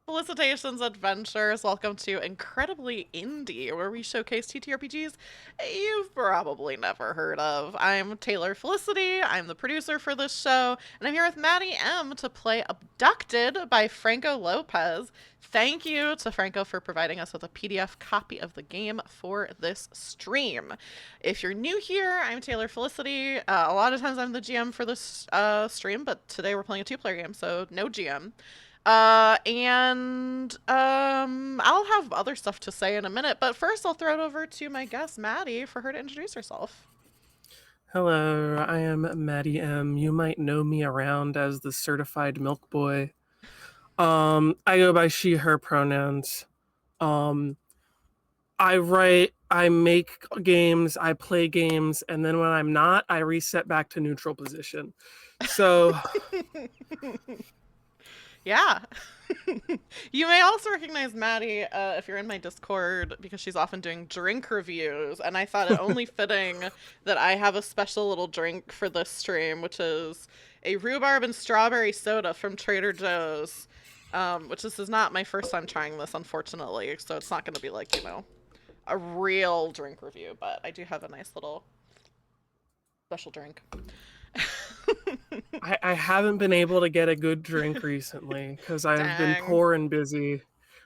Felicitations, adventurers. Welcome to Incredibly Indie, where we showcase TTRPGs you've probably never heard of. I'm Taylor Felicity, I'm the producer for this show, and I'm here with Maddie M to play Abducted by Franco Lopez. Thank you to Franco for providing us with a PDF copy of the game for this stream. If you're new here, I'm Taylor Felicity. A lot of times I'm the GM for this stream, but today we're playing a two-player game, so no GM. I'll have other stuff to say in a minute, but first I'll throw it over to my guest, Maddie, for her to introduce herself. Hello, I am Maddie M. You might know me around as the certified milk boy. I go by she, her pronouns. Um, I write, I make games, I play games, and then when I'm not, I reset back to neutral position. So, Yeah. You may also recognize Maddie if you're in my Discord because she's often doing drink reviews, and I thought it only fitting that I have a special little drink for this stream, which is a rhubarb and strawberry soda from Trader Joe's. Which this is not my first time trying this, unfortunately, so it's not going to be like, a real drink review, but I do have a nice little special drink. I haven't been able to get a good drink recently because I have been Dang. poor and busy.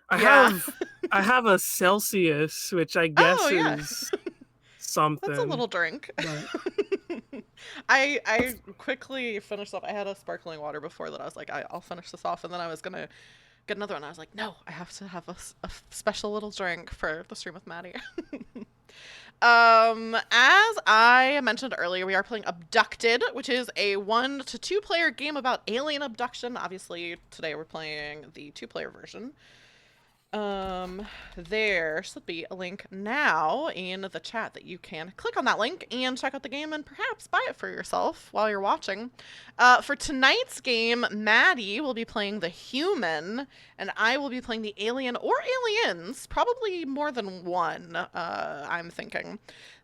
I Yeah. have I have a Celsius, which I Oh, guess yeah. is That's a something, little drink. but I quickly finished up. I had a sparkling water before that. I was like, I'll finish this off, and then I was gonna get another one. I was like, no, I have to have a special little drink for the stream with Maddie. As I mentioned earlier, we are playing Abducted, which is a 1 to 2 player game about alien abduction. Obviously, today we're playing the 2 player version. There should be a link now in the chat that you can click on that link and check out the game and perhaps buy it for yourself while you're watching. For tonight's game, Maddie will be playing the human, and I will be playing the alien or aliens, probably more than one, I'm thinking.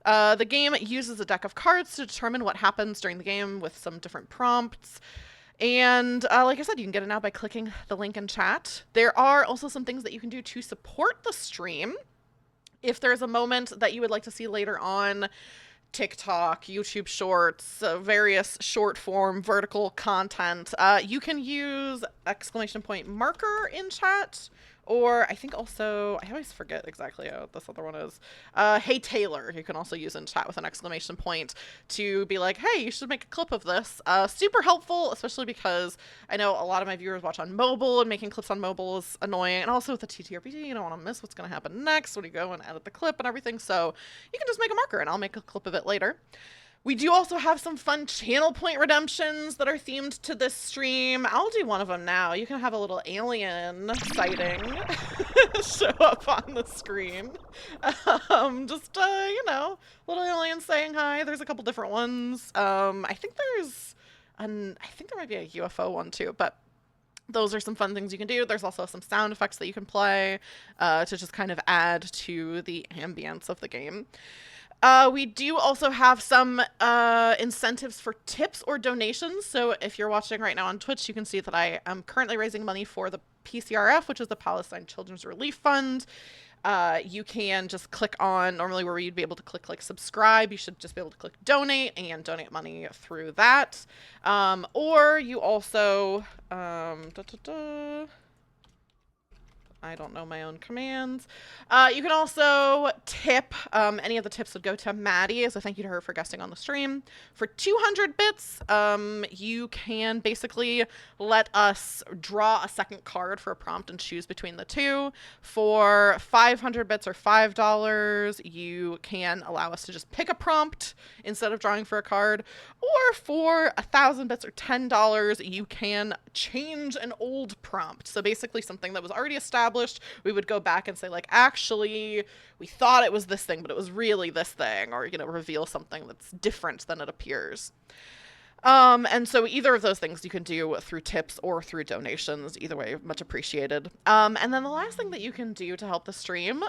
The game uses a deck of cards to determine what happens during the game with some different prompts. And like I said, you can get it now by clicking the link in chat. There are also some things that you can do to support the stream. If there's a moment that you would like to see later on, TikTok, YouTube Shorts, various short form vertical content, you can use exclamation point marker in chat. Or I think also, I always forget exactly how this other one is. Hey Taylor, you can also use in chat with an exclamation point to be like, hey, you should make a clip of this. Super helpful, especially because I know a lot of my viewers watch on mobile, and making clips on mobile is annoying. And also with the TTRPG, you don't want to miss what's going to happen next when you go and edit the clip and everything. So you can just make a marker and I'll make a clip of it later. We do also have some fun channel point redemptions that are themed to this stream. I'll do one of them now. You can have a little alien sighting show up on the screen. Just, little alien saying hi. There's a couple different ones. I think I think there might be a UFO one too, but those are some fun things you can do. There's also some sound effects that you can play to just kind of add to the ambience of the game. We do also have some incentives for tips or donations. So if you're watching right now on Twitch, you can see that I am currently raising money for the PCRF, which is the Palestine Children's Relief Fund. You can just click on, normally where you'd be able to click like subscribe, you should just be able to click donate and donate money through that. Or you also, I don't know my own commands. You can also tip. Any of the tips would go to Maddie, so thank you to her for guesting on the stream. For 200 bits, you can basically let us draw a second card for a prompt and choose between the two. For 500 bits or $5, you can allow us to just pick a prompt instead of drawing for a card. Or for 1,000 bits or $10, you can change an old prompt. So basically something that was already established, we would go back and say like, actually, we thought it was this thing, but it was really this thing, or, reveal something that's different than it appears. And so either of those things you can do through tips or through donations. Either way, much appreciated. And then the last thing that you can do to help the stream,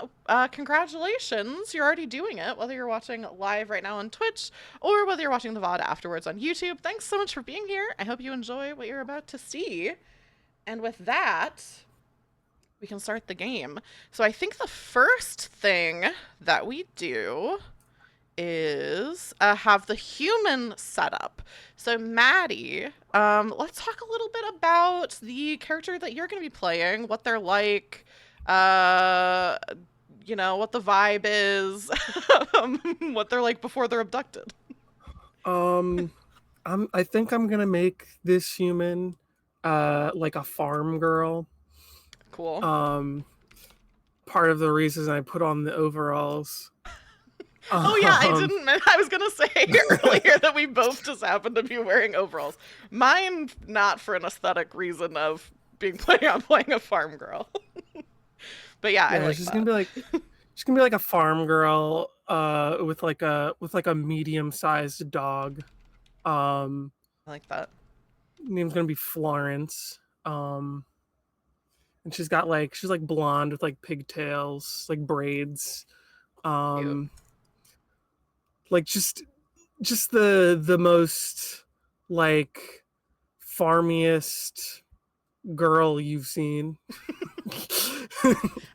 congratulations, you're already doing it, whether you're watching live right now on Twitch or whether you're watching the VOD afterwards on YouTube. Thanks so much for being here. I hope you enjoy what you're about to see. And with that, We can start the game. So I think the first thing that we do is have the human setup. So Maddie, let's talk a little bit about the character that you're going to be playing, what they're like, uh, what the vibe is, what they're like before they're abducted. Um, I think I'm gonna make this human, like a farm girl. Cool. Um, Part of the reason I put on the overalls. Oh yeah, I Um, didn't. I was gonna say earlier that we both just happen to be wearing overalls. Mine not for an aesthetic reason of being playing a farm girl. But yeah, I yeah, like that. she's gonna be like a farm girl, with like a medium sized dog. Um, I like that. Name's gonna be Florence. And she's like blonde with like pigtails, like braids. Cute. Um, like just the most like farmiest girl you've seen.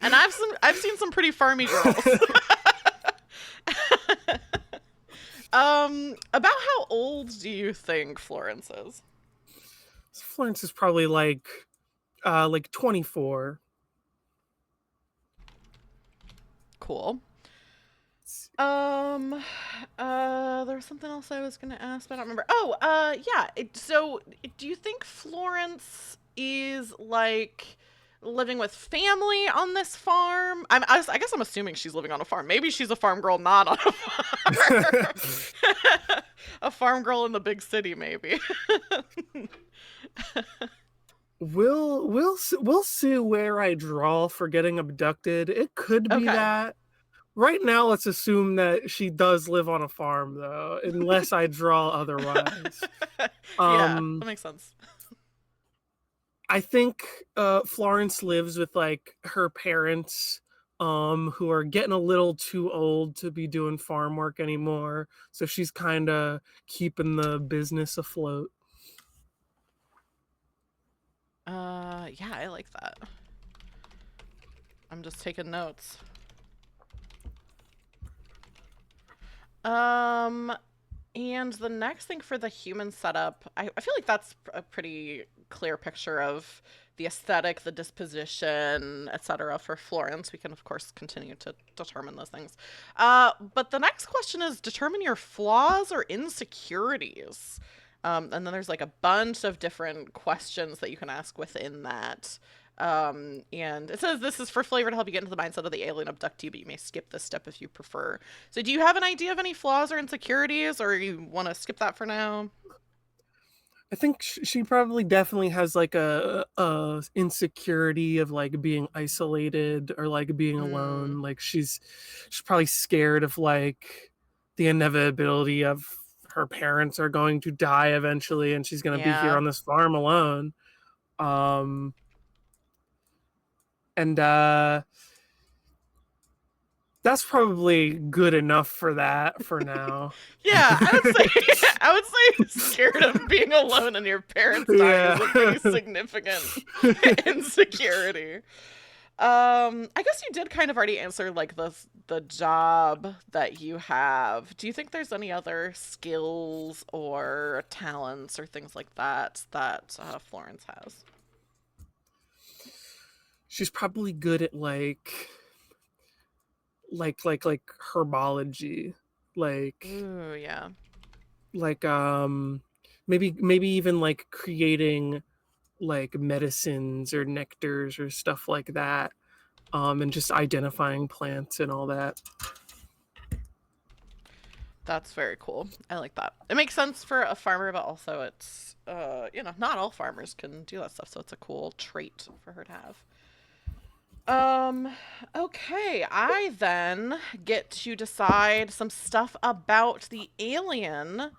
And I've seen some pretty farmy girls. About how old do you think Florence is? Florence is probably like 24. Cool. There was something else I was gonna ask, but I don't remember. Oh, yeah. So, do you think Florence is like living with family on this farm? I guess I'm assuming she's living on a farm. Maybe she's a farm girl, not on a farm. A farm girl in the big city, maybe. We'll see where I draw for getting abducted. It could be Okay. that. Right now, let's assume that she does live on a farm, though, unless I draw otherwise. Yeah, Um, that makes sense. I think Florence lives with like her parents, who are getting a little too old to be doing farm work anymore. So she's kind of keeping the business afloat. Yeah, I like that. I'm just taking notes. Um, and the next thing for the human setup, I feel like that's a pretty clear picture of the aesthetic, the disposition, etc. for Florence. We can, of course, continue to determine those things. But the next question is determine your flaws or insecurities. And then there's like a bunch of different questions that you can ask within that. And it says this is for flavor to help you get into the mindset of the alien abductee, but you may skip this step if you prefer. So, do you have an idea of any flaws or insecurities, or you want to skip that for now? I think she probably definitely has like a insecurity of like being isolated or like being Hmm. alone. Like she's probably scared of like the inevitability of her parents are going to die eventually and she's going to be here Yeah. on this farm alone. Um and That's probably good enough for that for now. Yeah, I would say I would say scared of being alone and your parents dying is Yeah. a pretty significant insecurity. I guess you did kind of already answer like the job that you have. Do you think there's any other skills or talents or things like that that Florence has? She's probably good at like herbology, like Ooh, yeah. like um maybe even like creating like medicines or nectars or stuff like that, and just identifying plants and all that. That's very cool. I like that. It makes sense for a farmer, but also it's not all farmers can do that stuff, so it's a cool trait for her to have. Um, okay, I then get to decide some stuff about the alien,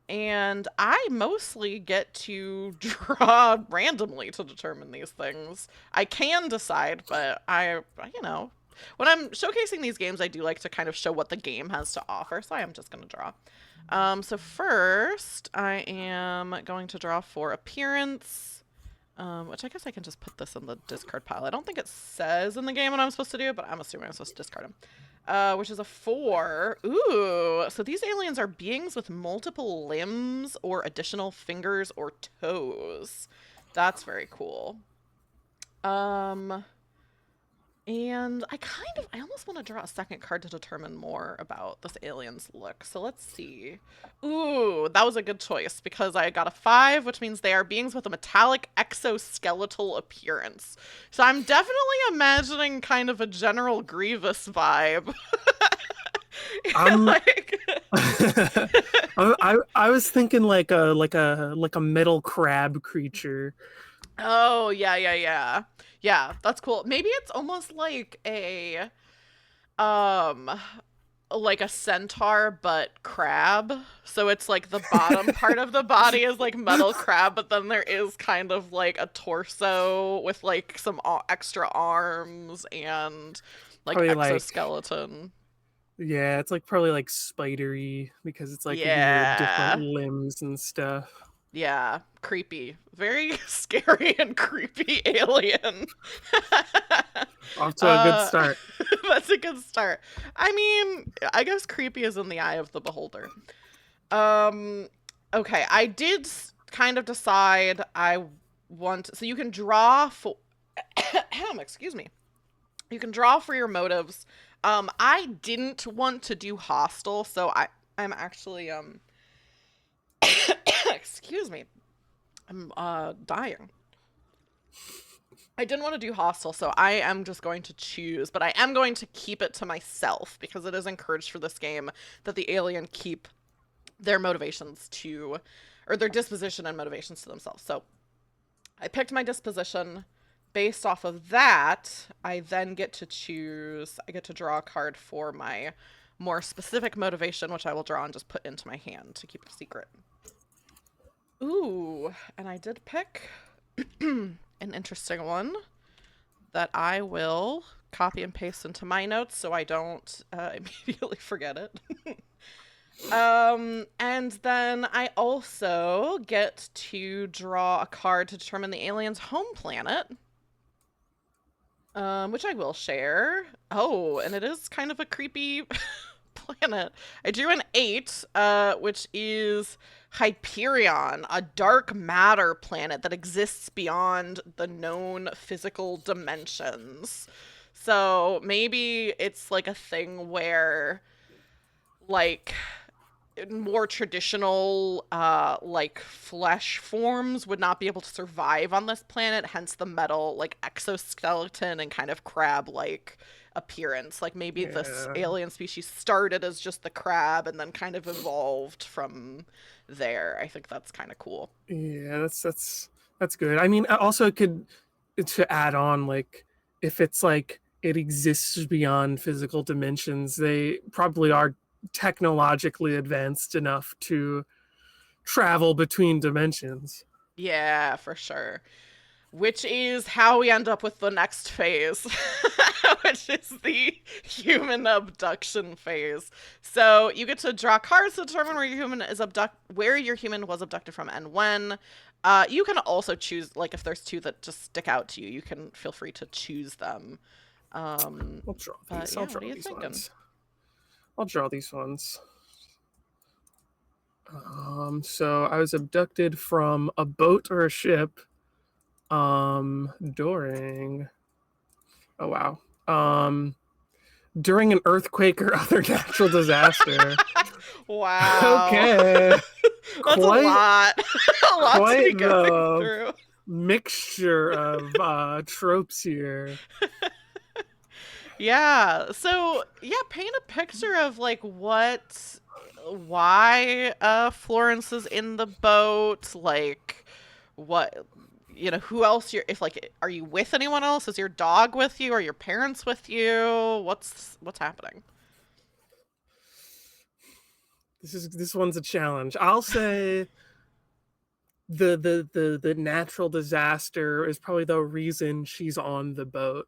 and I mostly get to draw randomly to determine these things. I can decide, but when I'm showcasing these games, I do like to kind of show what the game has to offer, so I am just going to draw. So first, I am going to draw for appearance. Which I guess I can just put this in the discard pile. I don't think it says in the game what I'm supposed to do, but I'm assuming I'm supposed to discard them. Which is a 4. Ooh, so these aliens are beings with multiple limbs or additional fingers or toes. That's very cool. Um, and I almost want to draw a second card to determine more about this alien's look. So let's see. Ooh, that was a good choice because I got a 5, which means they are beings with a metallic exoskeletal appearance. So I'm definitely imagining kind of a General Grievous vibe. I'm Like, I was thinking like a metal crab creature. oh, yeah, yeah, yeah. Yeah, that's cool. Maybe it's almost um like a centaur but crab. So it's like the bottom part of the body is like metal crab, but then there is kind of like a torso with like some extra arms and like Probably like exoskeleton. yeah, it's like probably like spidery because it's like weird different Yeah. limbs and stuff. Yeah, creepy. Very scary and creepy alien. Off to a good uh start. that's a good start. I mean, I guess creepy is in the eye of the beholder. Um, okay, I did kind of decide I want. So you can draw for. Excuse me. You can draw for your motives. I didn't want to do hostile, so I'm actually excuse me. I'm dying. I didn't want to do hostile, so I am just going to choose, but I am going to keep it to myself because it is encouraged for this game that the alien keep their motivations to, or their disposition and motivations to themselves. So I picked my disposition. Based off of that, I then get to choose, I get to draw a card for my more specific motivation, which I will draw and just put into my hand to keep it a secret. Ooh, and I did pick an interesting one that I will copy and paste into my notes so I don't immediately forget it. And then I also get to draw a card to determine the alien's home planet, which I will share. Oh, and it is kind of a creepy planet. I drew an 8, which is Hyperion, a dark matter planet that exists beyond the known physical dimensions. So maybe it's like a thing where, like, more traditional like flesh forms would not be able to survive on this planet, hence the metal like exoskeleton and kind of crab like appearance. Like maybe this Yeah. alien species started as just the crab and then kind of evolved from there. I think that's kind of cool. Yeah, that's good. I mean, also it could to add on like if it's like it exists beyond physical dimensions, they probably are technologically advanced enough to travel between dimensions. Yeah, for sure. Which is how we end up with the next phase, which is the human abduction phase. So you get to draw cards to determine where your human was abducted from and when. You can also choose, like, if there's two that just stick out to you, you can feel free to choose them. I'll draw But these. yeah, what are you thinking? I'll draw these ones. So I was abducted from a boat or a ship during oh wow. During an earthquake or other natural disaster. Wow. Okay. That's a Quite lot. A lot to be quite going the through. mixture of tropes here. Yeah. So, yeah, paint a picture of like why Florence is in the boat, like what who else you're if like are you with anyone else? Is your dog with you? Are your parents with you? What's happening? This one's a challenge. I'll say the natural disaster is probably the reason she's on the boat.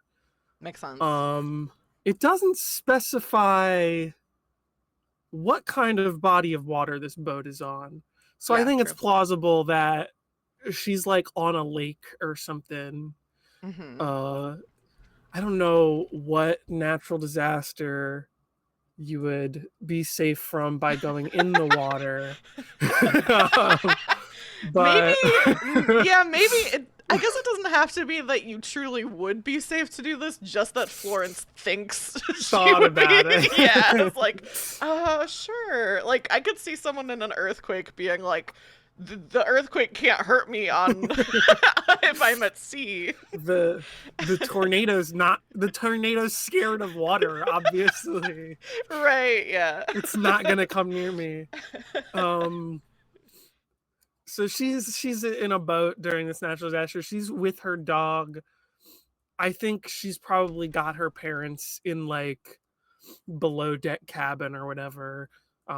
Makes sense. Um, it doesn't specify what kind of body of water this boat is on. So I Yeah, think it's true. plausible that she's like on a lake or something. Mm-hmm. uh I don't know what natural disaster you would be safe from by going in the water. um, Maybe, but yeah, maybe. I guess it doesn't have to be that you truly would be safe to do this, just that Florence thinks she thought would be. about it. Yeah, it's like, sure. Like, I could see someone in an earthquake being like, the earthquake can't hurt me on if I'm at sea. the the tornado's scared of water, obviously. Right, yeah. It's not gonna come near me. um so she's in a boat during this natural disaster. She's with her dog. I think she's probably got her parents in like below deck cabin or whatever.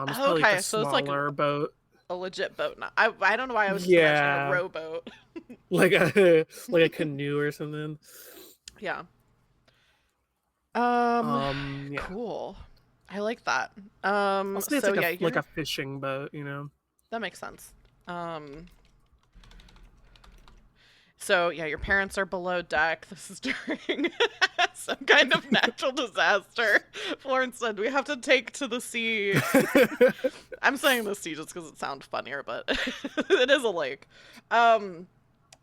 It's probably like a Okay, so it's like smaller boat. a legit boat. Now, I don't know why I was just imagining a Yeah, rowboat. like a like a canoe or something. Yeah. Um, Yeah. cool. I like that. I'll say it's So yeah, like you're a fishing boat, you know. that makes sense. Um, so yeah, your parents are below deck. This is during some kind of natural disaster. Florence said we have to take to the sea. I'm saying the sea just because it sounds funnier, but it is a lake. Um,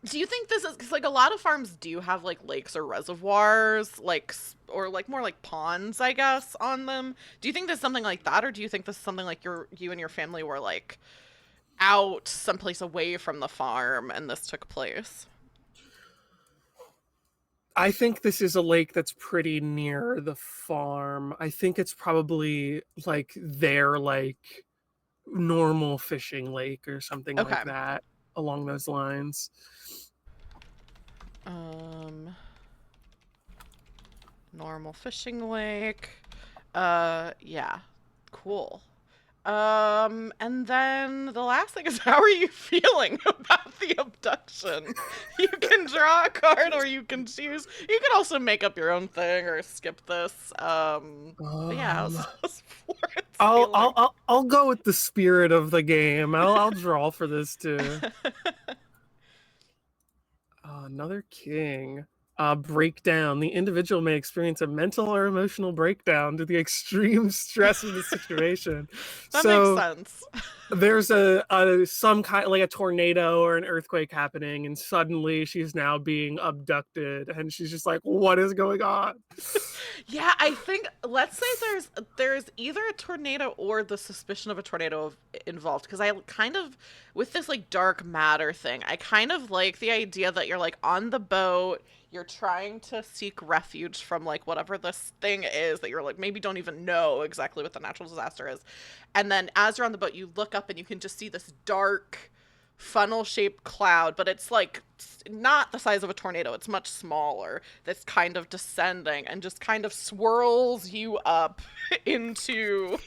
do you think this is because like a lot of farms do have like lakes or reservoirs, like or like more like ponds, I guess, on them? Do you think there's something like that, or do you think this is something like you and your family were like out someplace away from the farm and this took place? I think this is a lake that's pretty near the farm. I think it's probably like their like normal fishing lake or something Okay. like that along those lines. Um, normal fishing lake. Yeah. Cool. And then the last thing is how are you feeling about the abduction? You can draw a card or you can choose. You can also make up your own thing or skip this. But yeah, Um, how's Florence feeling? I'll go with the spirit of the game. I'll draw for this too. Another king. Breakdown. The individual may experience a mental or emotional breakdown due to the extreme stress of the situation. That makes So sense. there's a some kind like a tornado or an earthquake happening, and suddenly she's now being abducted, and she's just like, "What is going on?" Yeah, I think let's say there's either a tornado or the suspicion of a tornado involved because I kind of with this like dark matter thing, I kind of like the idea that you're like on the boat, you're trying to seek refuge from like whatever this thing is that you're like maybe don't even know exactly what the natural disaster is. And then as you're on the boat, you look up and you can just see this dark funnel shaped cloud, but it's like not the size of a tornado. It's much smaller. That's kind of descending and just kind of swirls you up into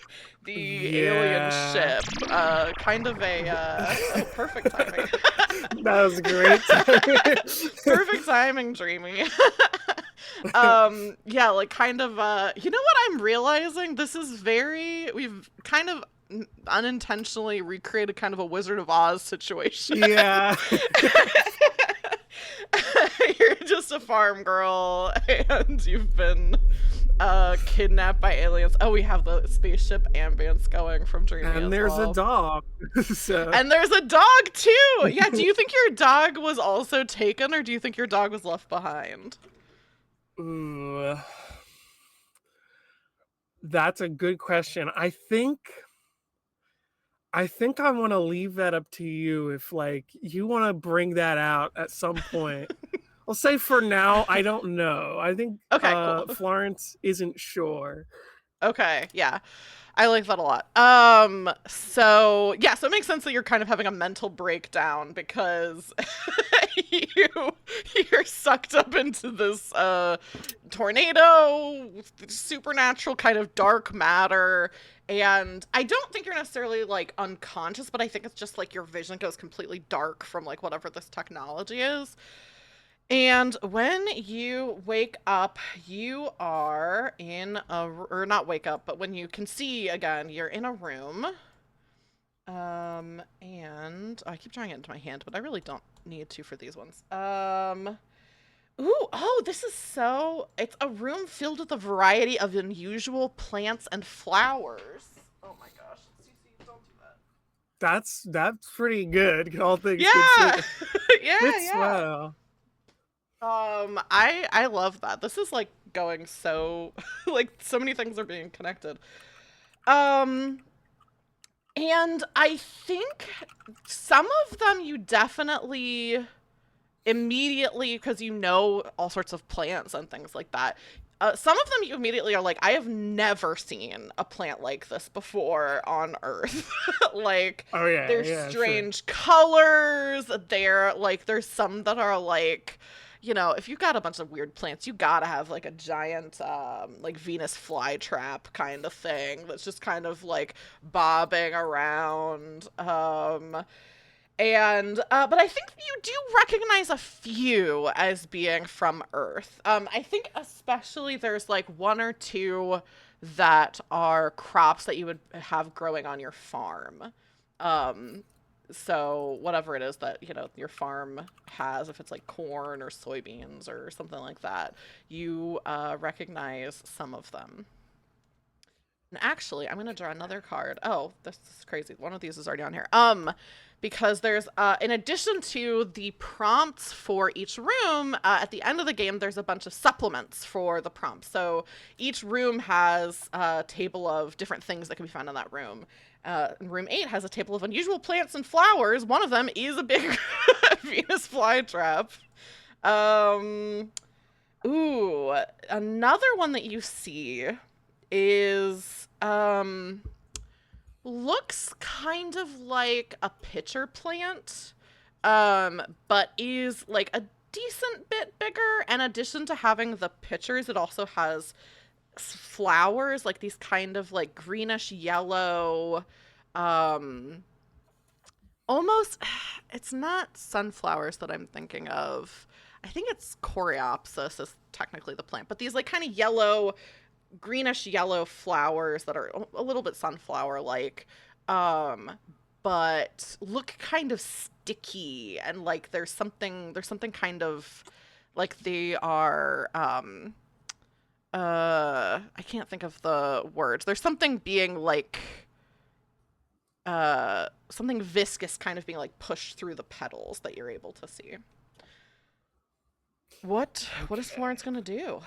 the alien Yeah, ship. Kind of a oh, perfect timing. that was great. Perfect timing, Dreamy. Yeah, like kind of you know what I'm realizing? This is very we've kind of unintentionally recreated kind of a Wizard of Oz situation. Yeah. You're just a farm girl and you've been kidnapped by aliens. Oh, we have the spaceship ambience going from Dreamy And as there's a well. dog. So And there's a dog too. Yeah, do you think your dog was also taken or do you think your dog was left behind? ooh, that's a good question. I think I want to leave that up to you if like you want to bring that out at some point. I'll say for now, I don't know. I think Okay, cool. Florence isn't sure. Okay, yeah. I like that a lot. So yeah, so it makes sense that you're kind of having a mental breakdown because you you're sucked up into this tornado, supernatural kind of dark matter, and I don't think you're necessarily like unconscious, but I think it's just like your vision goes completely dark from like whatever this technology is. And when you wake up, you are in a, or not wake up, but when you can see again, you're in a room And I keep trying it into my hand, but I really don't need to for these ones. This is it's a room filled with a variety of unusual plants and flowers. Oh my gosh, Cece, don't do that. That's pretty good, all things Yeah, considered. yeah, It's yeah. wow. I love that. This is like going so like so many things are being connected. Um, and I think some of them you definitely immediately, because you know all sorts of plants and things like that. Some of them you immediately are like, I have never seen a plant like this before on Earth. Like, Oh yeah, there's yeah, sure. strange colors. There's some that are like, if you've got a bunch of weird plants, you gotta have like a giant, like Venus flytrap kind of thing that's just kind of like bobbing around. But I think you do recognize a few as being from Earth. I think especially there's like one or two that are crops that you would have growing on your farm. Um, so whatever it is that, your farm has, if it's like corn or soybeans or something like that, you recognize some of them. And actually, I'm gonna draw another card. Oh, this is crazy. One of these is already on here. Because there's in addition to the prompts for each room, at the end of the game, there's a bunch of supplements for the prompts. So each room has a table of different things that can be found in that room. Room 8 has a table of unusual plants and flowers. One of them is a big Venus flytrap. Um, Another one that you see is looks kind of like a pitcher plant, but is like a decent bit bigger. In addition to having the pitchers, it also has flowers, like these kind of like greenish yellow, um almost it's not sunflowers that I'm thinking of. I think it's coreopsis is technically the plant, but these like kind of yellow, greenish yellow flowers that are a little bit sunflower like, um but look kind of sticky, and like there's something kind of like they are, I can't think of the words. There's something being like, something viscous kind of being like pushed through the petals that you're able to see. What is Okay. Florence gonna do?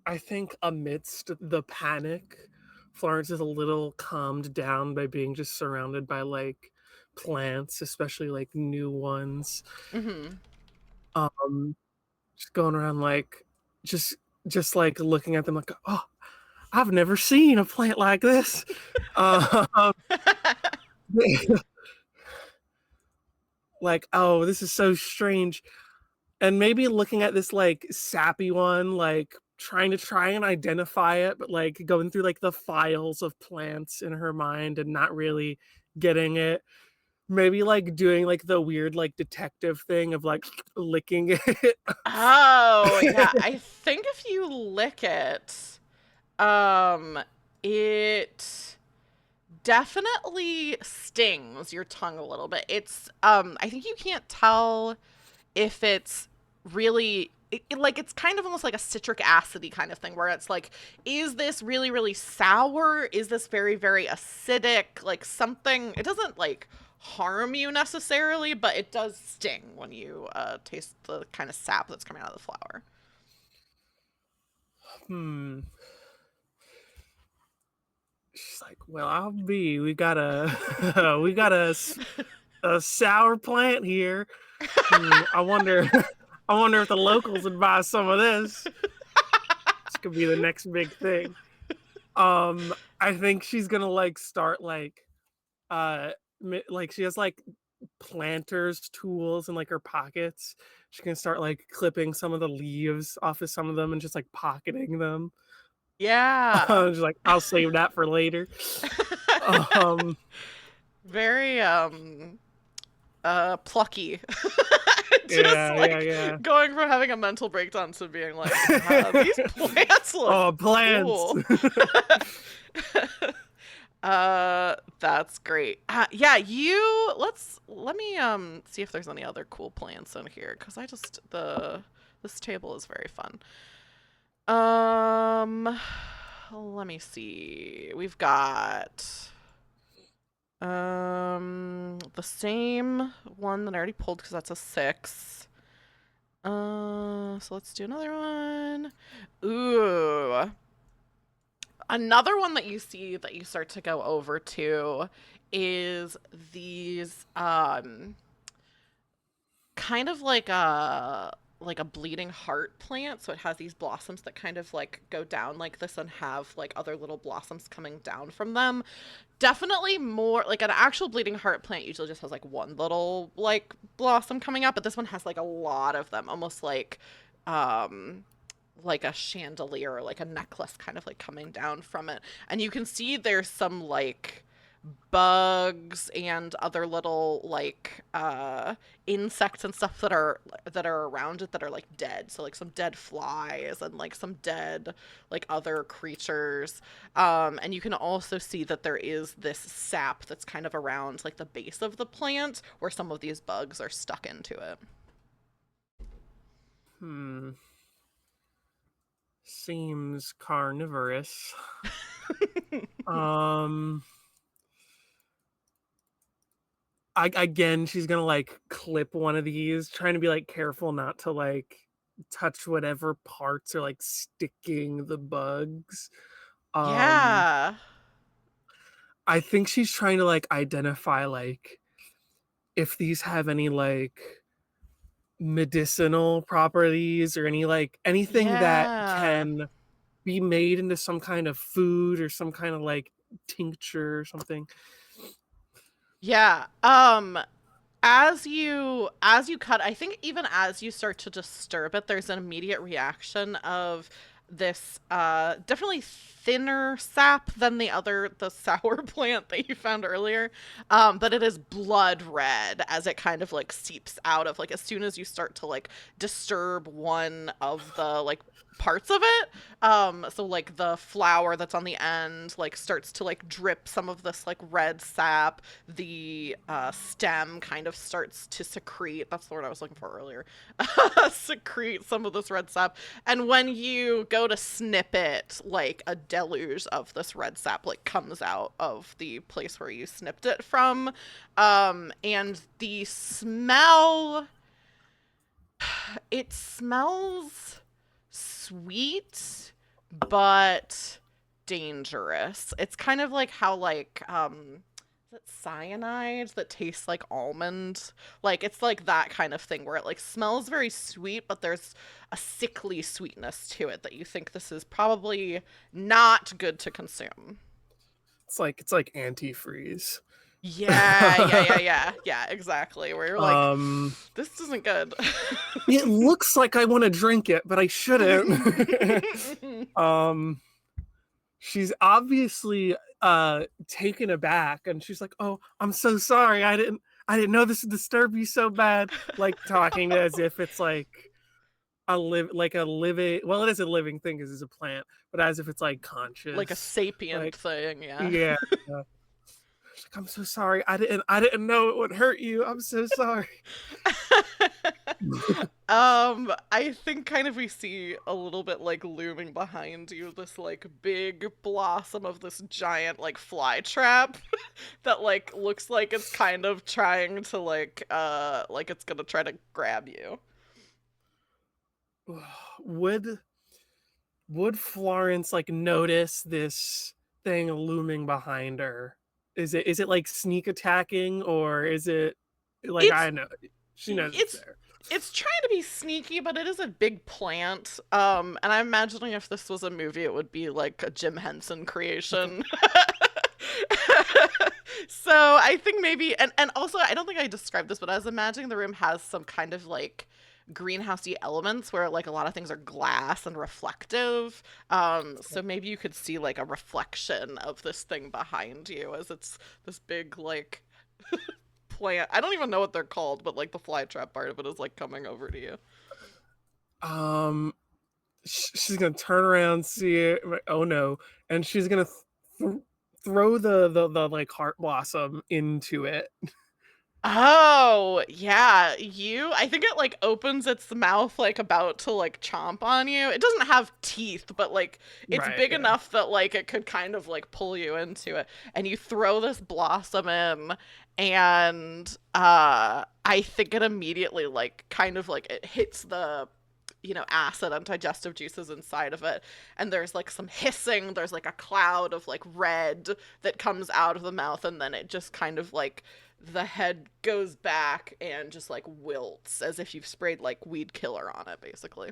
I think amidst the panic, Florence is a little calmed down by being just surrounded by like plants, especially like new ones. Mm-hmm. Um, just going around like just just like looking at them like, oh, I've never seen a plant like this. Um, like, oh, this is so strange. And maybe looking at this like sappy one, like try and identify it, but like going through like the files of plants in her mind and not really getting it. Maybe like doing like the weird like detective thing of like licking it. Oh, yeah. I think if you lick it, um, it definitely stings your tongue a little bit. I think you can't tell if it's really like it's kind of almost like a citric acidy kind of thing where it's like, is this really really sour, is this very very acidic, like something. It doesn't like harm you necessarily, but it does sting when you taste the kind of sap that's coming out of the flower. Hmm. She's like, well, I'll be. We got a we got a sour plant here. I wonder I wonder if the locals would buy some of this. This could be the next big thing. I think she's gonna like start like uh like she has like planters tools in like her pockets. She can start like clipping some of the leaves off of some of them and just like pocketing them. Yeah. Just like I'll save that for later. Um, Very plucky. Just yeah, yeah, like yeah. going from having a mental breakdown to being like, these plants look Oh, plants. cool. That's great. Yeah, let me see if there's any other cool plants in here because I just the this table is very fun. Um, let me see. We've got the same one that I already pulled because that's a 6. So let's do another one. Ooh. Another one that you see that you start to go over to is these kind of like a bleeding heart plant. So it has these blossoms that kind of like go down like this and have like other little blossoms coming down from them. Definitely more like an actual bleeding heart plant usually just has like one little like blossom coming up, but this one has like a lot of them, almost um like a chandelier or like a necklace kind of like coming down from it. And you can see there's some like bugs and other little like insects and stuff that are around it that are like dead. So like some dead flies and like some dead like other creatures. And you can also see that there is this sap that's kind of around like the base of the plant where some of these bugs are stuck into it. Hmm. Seems carnivorous. Um, again, she's gonna like clip one of these, trying to be like careful not to like touch whatever parts are like sticking the bugs. Um, Yeah. I think she's trying to like identify like if these have any like medicinal properties or any like anything that Yeah. can be made into some kind of food or some kind of like tincture or something. Yeah. As you cut, I think even as you start to disturb it, there's an immediate reaction of this definitely thinner sap than the sour plant that you found earlier. But it is blood red as it kind of like seeps out of like as soon as you start to like disturb one of the like parts of it. So like the flower that's on the end like starts to like drip some of this like red sap. The stem kind of starts to secrete, that's the word I was looking for earlier, secrete some of this red sap. And when you go to snip it, like a deluge of this red sap like comes out of the place where you snipped it from. And the smell, it smells sweet, but dangerous. It's kind of like how like is it cyanide that tastes like almond? Like it's like that kind of thing where it like smells very sweet, but there's a sickly sweetness to it that you think this is probably not good to consume. It's like antifreeze. Yeah, exactly. Where you're like, um this isn't good. it looks like I want to drink it, but I shouldn't. um she's obviously taken aback and she's like, "Oh, I'm so sorry. I didn't know this would disturb you so bad." Like talking as if it's like a living, well, it is a living thing because it's a plant, but as if it's like Like a conscious. sapient Like, thing, yeah. yeah. She's like, "I'm so sorry. I didn't know it would hurt you. I'm so sorry." I think kind of we see a little bit like looming behind you this like big blossom of this giant like fly trap that like looks like it's kind of trying to like it's gonna try to grab you. would would Florence like notice this thing looming behind her? Is it like sneak attacking or is it like It's I know she knows it's it's there. it's trying to be sneaky, but it is a big plant. And I'm imagining if this was a movie, it would be like a Jim Henson creation. So I think maybe, and also I don't think I described this, but I was imagining the room has some kind of like greenhousey elements where like a lot of things are glass and reflective. So maybe you could see like a reflection of this thing behind you as it's this big like plant. I don't even know what they're called, but like the fly trap part of it is like coming over to you. Um, she's gonna turn around, see it, like, oh no, and she's gonna throw the like heart blossom into it. Oh, yeah. I think it like opens its mouth like about to like chomp on you. It doesn't have teeth, but like it's Right, big yeah. enough that like it could kind of like pull you into it. And you throw this blossom in and I think it immediately like kind of like it hits the acid and digestive juices inside of it, and there's like some hissing, there's like a cloud of like red that comes out of the mouth, and then it just kind of like the head goes back and just like wilts as if you've sprayed like weed killer on it, basically.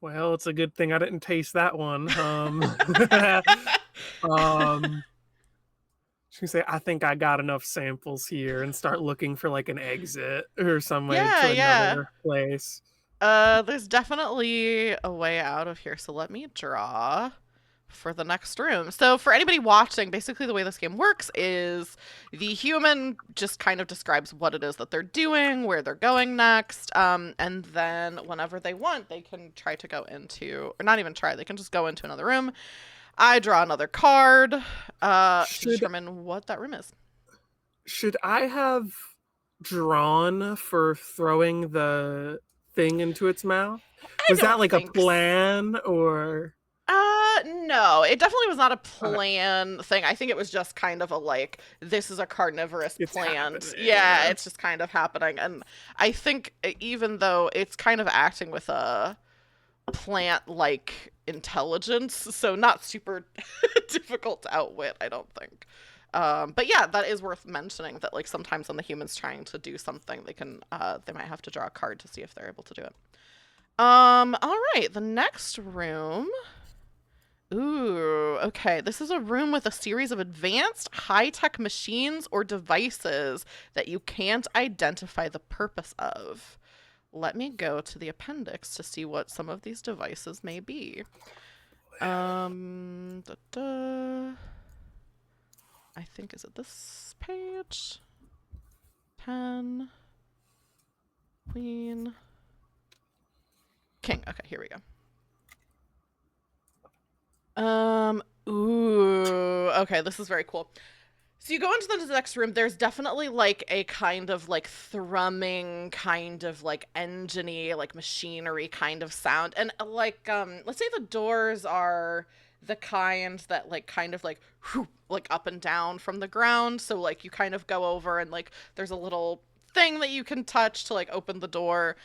Well, it's a good thing I didn't taste that one. Um, she can say, I think I got enough samples here and start looking for like an exit or some way Yeah, to yeah. another place. There's definitely a way out of here, so let me draw for the next room. So for anybody watching, basically the way this game works is the human just kind of describes what it is that they're doing, where they're going next, and then whenever they want, they can try to go into, or not even try, they can just go into another room. I draw another card to Should determine what that room is. should I have drawn for throwing the thing into its mouth? I Was that don't like a think plan or no, it definitely was not a okay, plan thing. I think it was just kind of a like, this is a carnivorous it's plant. happening? Yeah, Yeah. it's just kind of happening. And I think even though it's kind of acting with a plant like intelligence, so not super difficult to outwit, I don't think. But yeah, that is worth mentioning that like sometimes when the human's trying to do something, they might have to draw a card to see if they're able to do it. All right, the next room. Ooh, okay. This is a room with a series of advanced high tech machines or devices that you can't identify the purpose of. Let me go to the appendix to see what some of these devices may be. Da, da. I think, is it this page? 10, Queen, King. Okay, here we go. Ooh, okay, this is very cool. So you go into the next room, there's definitely like a kind of like thrumming, kind of like engine-y, like machinery kind of sound. And like let's say the doors are the kind that like kind of like whew, like up and down from the ground. So like you kind of go over and like there's a little thing that you can touch to like open the door.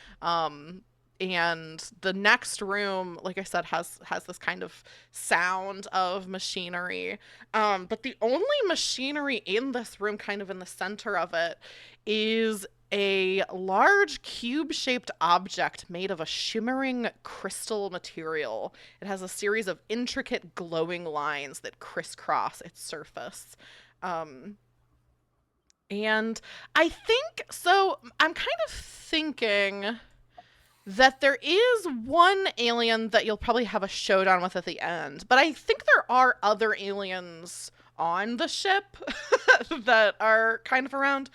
And the next room, like I said, has this kind of sound of machinery, but the only machinery in this room, kind of in the center of it, is a large cube-shaped object made of a shimmering crystal material. It has a series of intricate glowing lines that crisscross its surface. Um, and I think so. I'm kind of thinking that there is one alien that you'll probably have a showdown with at the end, but I think there are other aliens on the ship that are kind of around.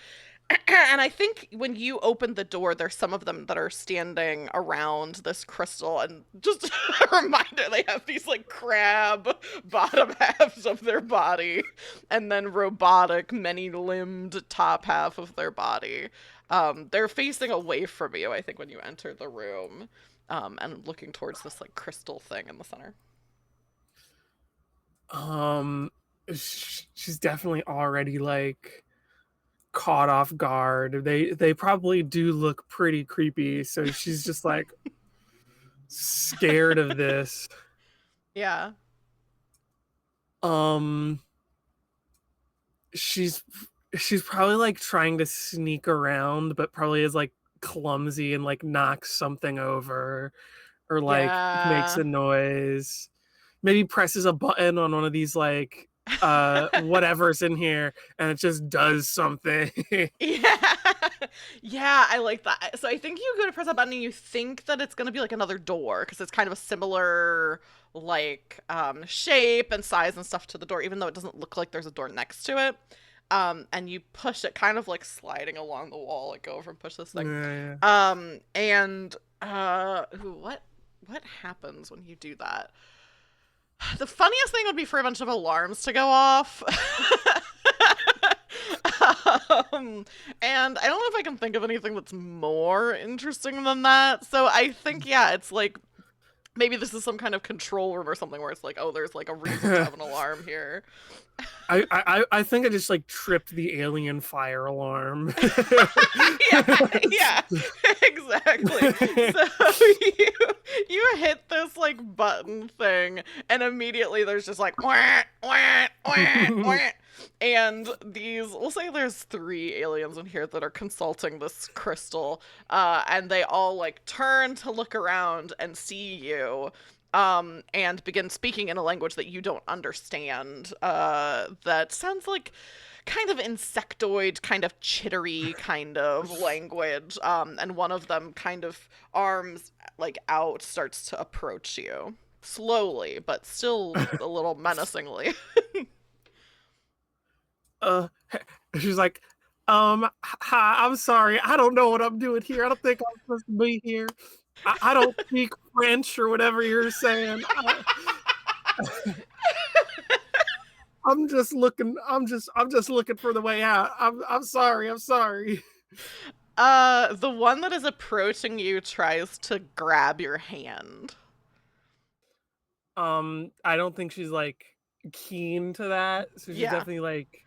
And I think when you open the door, there's some of them that are standing around this crystal. And just a reminder, they have these like crab bottom halves of their body, and then robotic, many limbed top half of their body. They're facing away from you, I think, when you enter the room, and looking towards this like crystal thing in the center. Um, she's definitely already like caught off guard. They probably do look pretty creepy, so she's just like scared of this. Yeah. Um, she's she's probably like trying to sneak around, but probably is like clumsy and like knocks something over or like makes Yeah. a noise. Maybe presses a button on one of these like whatever's in here and it just does something. Yeah. Yeah, I like that. So I think you go to press that button and you think that it's going to be like another door because it's kind of a similar like shape and size and stuff to the door, even though it doesn't look like there's a door next to it. And you push it kind of like sliding along the wall, like go over and push this thing. Yeah. And what happens when you do that? The funniest thing would be for a bunch of alarms to go off. And I don't know if I can think of anything that's more interesting than that. So I think, yeah, it's like maybe this is some kind of control room or something where it's like, oh, there's like a reason to have an alarm here. I think I just like tripped the alien fire alarm. Yeah, yeah, exactly. So you you hit this like button thing, and immediately there's just like wah, wah, wah, wah. And these, we'll say there's three aliens in here that are consulting this crystal, and they all like turn to look around and see you, and begin speaking in a language that you don't understand. That sounds like kind of insectoid, kind of chittery kind of language. And one of them kind of arms like out starts to approach you slowly, but still a little menacingly. uh she's like, hi, I'm sorry, I don't know what I'm doing here. I don't think I'm supposed to be here. I don't speak French or whatever you're saying. I'm just looking. I'm just looking for the way out. I'm sorry. I'm sorry. The one that is approaching you tries to grab your hand. I don't think she's like keen to that. So she's Yeah. definitely like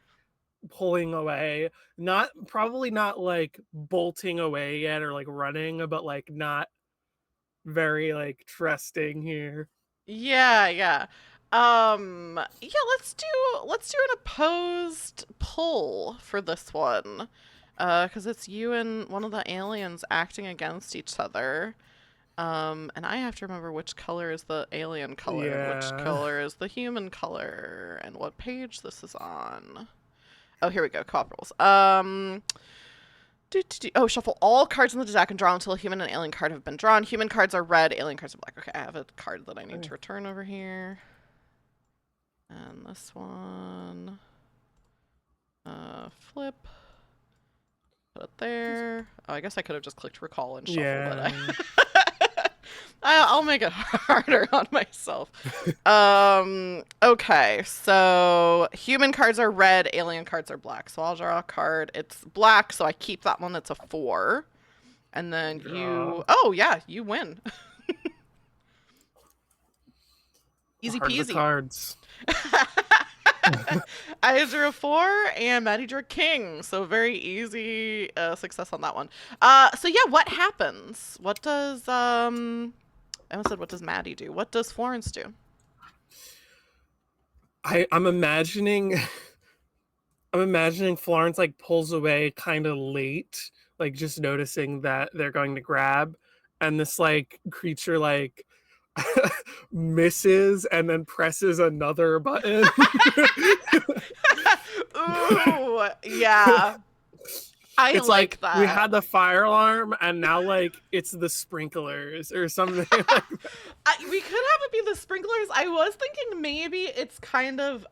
pulling away. Not probably not like bolting away yet or like running, but like not very like trusting here. Yeah, yeah. Yeah, let's do an opposed pull for this one. Because it's you and one of the aliens acting against each other. And I have to remember which color is the alien color and which Yeah. color is the human color and what page this is on. Oh, here we go. Co-op rules. Oh, shuffle all cards in the deck and draw until a human and alien card have been drawn. Human cards are red, alien cards are black. Okay, I have a card that I need to return over here. And this one. Flip. Put it there. Oh, I guess I could have just clicked recall and shuffle, but Yeah. I'll make it harder on myself. Okay, so human cards are red, alien cards are black. So I'll draw a card. It's black, so I keep that one. It's a 4. And then Draw. you. Oh, yeah, you win. Easy Hard the peasy. cards. I drew a 4 and Maddie drew a king. So very easy success on that one. So yeah, what happens? What does I almost said what does Maddie do? What does Florence do? I'm imagining I'm imagining Florence like pulls away kind of late, like just noticing that they're going to grab, and this like creature like misses and then presses another button. Ooh, yeah. I It's like like we that. had the fire alarm and now like it's the sprinklers or something like that. We could have it be the sprinklers. I was thinking maybe it's kind of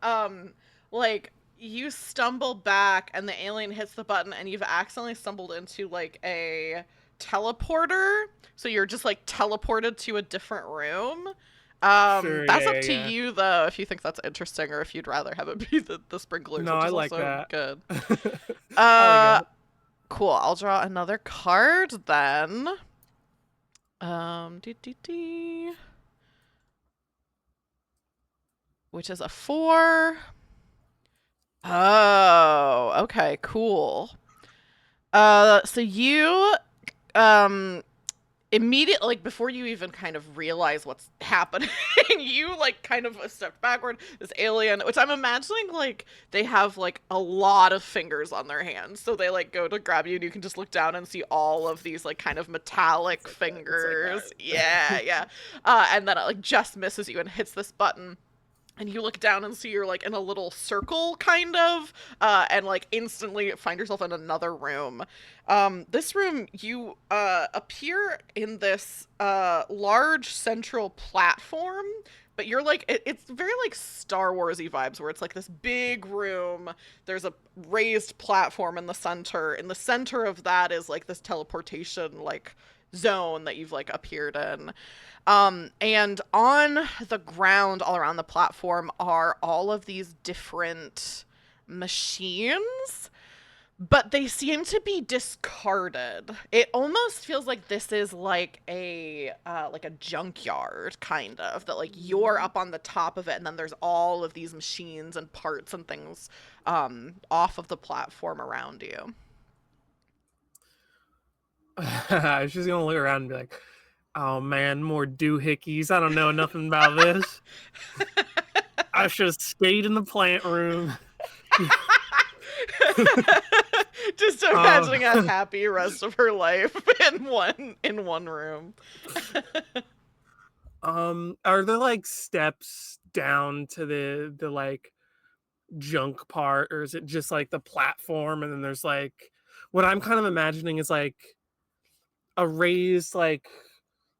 like you stumble back and the alien hits the button and you've accidentally stumbled into like a teleporter. So you're just like teleported to a different room. Sure, That's yeah, up yeah, to yeah. you though, if you think that's interesting or if you'd rather have it be the sprinklers, No, which I is like also that. good. I like Uh it. cool. I'll draw another card then. Which is a 4. Oh, okay, cool. So you um immediately, like before you even kind of realize what's happening, you like kind of stepped backward. This alien, which I'm imagining like they have like a lot of fingers on their hands, so they like go to grab you, and you can just look down and see all of these like kind of metallic It's like fingers. Yeah, that. yeah. And then it like just misses you and hits this button, and you look down and see you're like in a little circle kind of, and like instantly find yourself in another room. This room, you appear in this large central platform, but you're like it's very like Star Warsy vibes where it's like this big room. There's a raised platform in the center. In the center of that is like this teleportation like zone that you've like appeared in. And on the ground all around the platform are all of these different machines, but they seem to be discarded. It almost feels like this is like a junkyard kind of, that like you're up on the top of it and then there's all of these machines and parts and things off of the platform around you. She's gonna look around and be like, "Oh man, more doohickeys. I don't know nothing about this. I should have stayed in the plant room." Just uh, imagining a happy rest of her life in one room. are there like steps down to the like junk part, or is it just like the platform and then there's like what I'm kind of imagining is like a raised like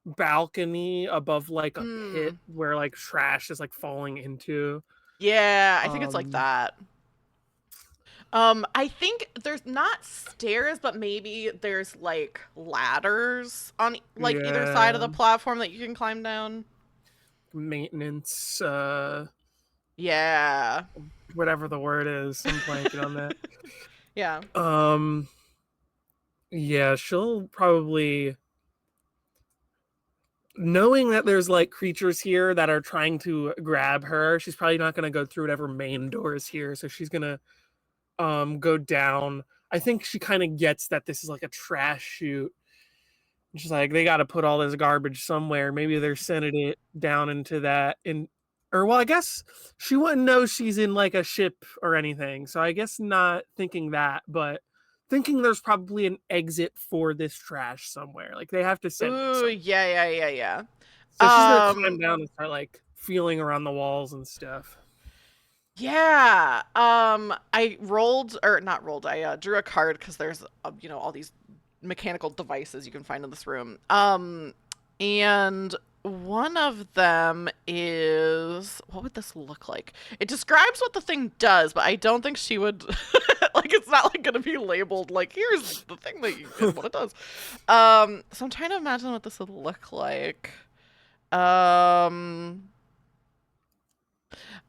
balcony above like a pit Mm. where like trash is like falling into. Yeah, I think it's like Um, that. I think there's not stairs, but maybe there's like ladders on like either side of yeah, the platform that you can climb down. maintenance, Yeah. whatever the word is. I'm blanking on that. Yeah. Um, yeah, she'll probably knowing that there's like creatures here that are trying to grab her. She's probably not gonna go through whatever main door is here, so she's gonna go down. I think she kind of gets that this is like a trash chute. She's like, they got to put all this garbage somewhere. Maybe they're sending it down into that in, or well, I guess she wouldn't know she's in like a ship or anything. So I guess not thinking that, but thinking there's probably an exit for this trash somewhere. Like they have to send it Ooh, somewhere. yeah, yeah, yeah, yeah. So she's gonna climb Um, down and start like feeling around the walls and stuff. yeah. I rolled or not rolled. I drew a card because there's all these mechanical devices you can find in this room. And one of them is, what would this look like? It describes what the thing does, but I don't think she would like it's not like gonna be labeled like here's the thing that you and what it does. So I'm trying to imagine what this would look like. Um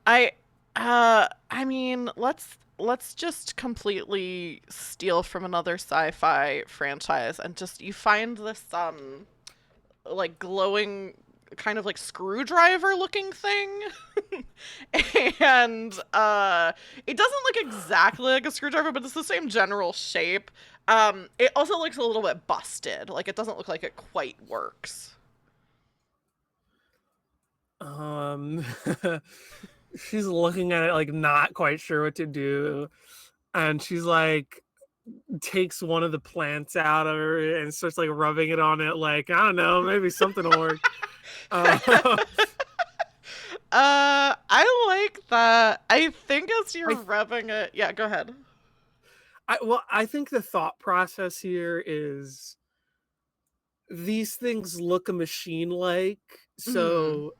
I I mean, let's just completely steal from another sci-fi franchise and just you find this like glowing kind of like screwdriver looking thing. And it doesn't look exactly like a screwdriver, but it's the same general shape. It also looks a little bit busted. Like it doesn't look like it quite works. Um, she's looking at it like not quite sure what to do, and she's like takes one of the plants out of her and starts like rubbing it on it. Like I don't know, maybe something will work. Uh, I like that. I think as you're I rubbing it, yeah, go ahead. I think the thought process here is these things look a machine like, Mm. so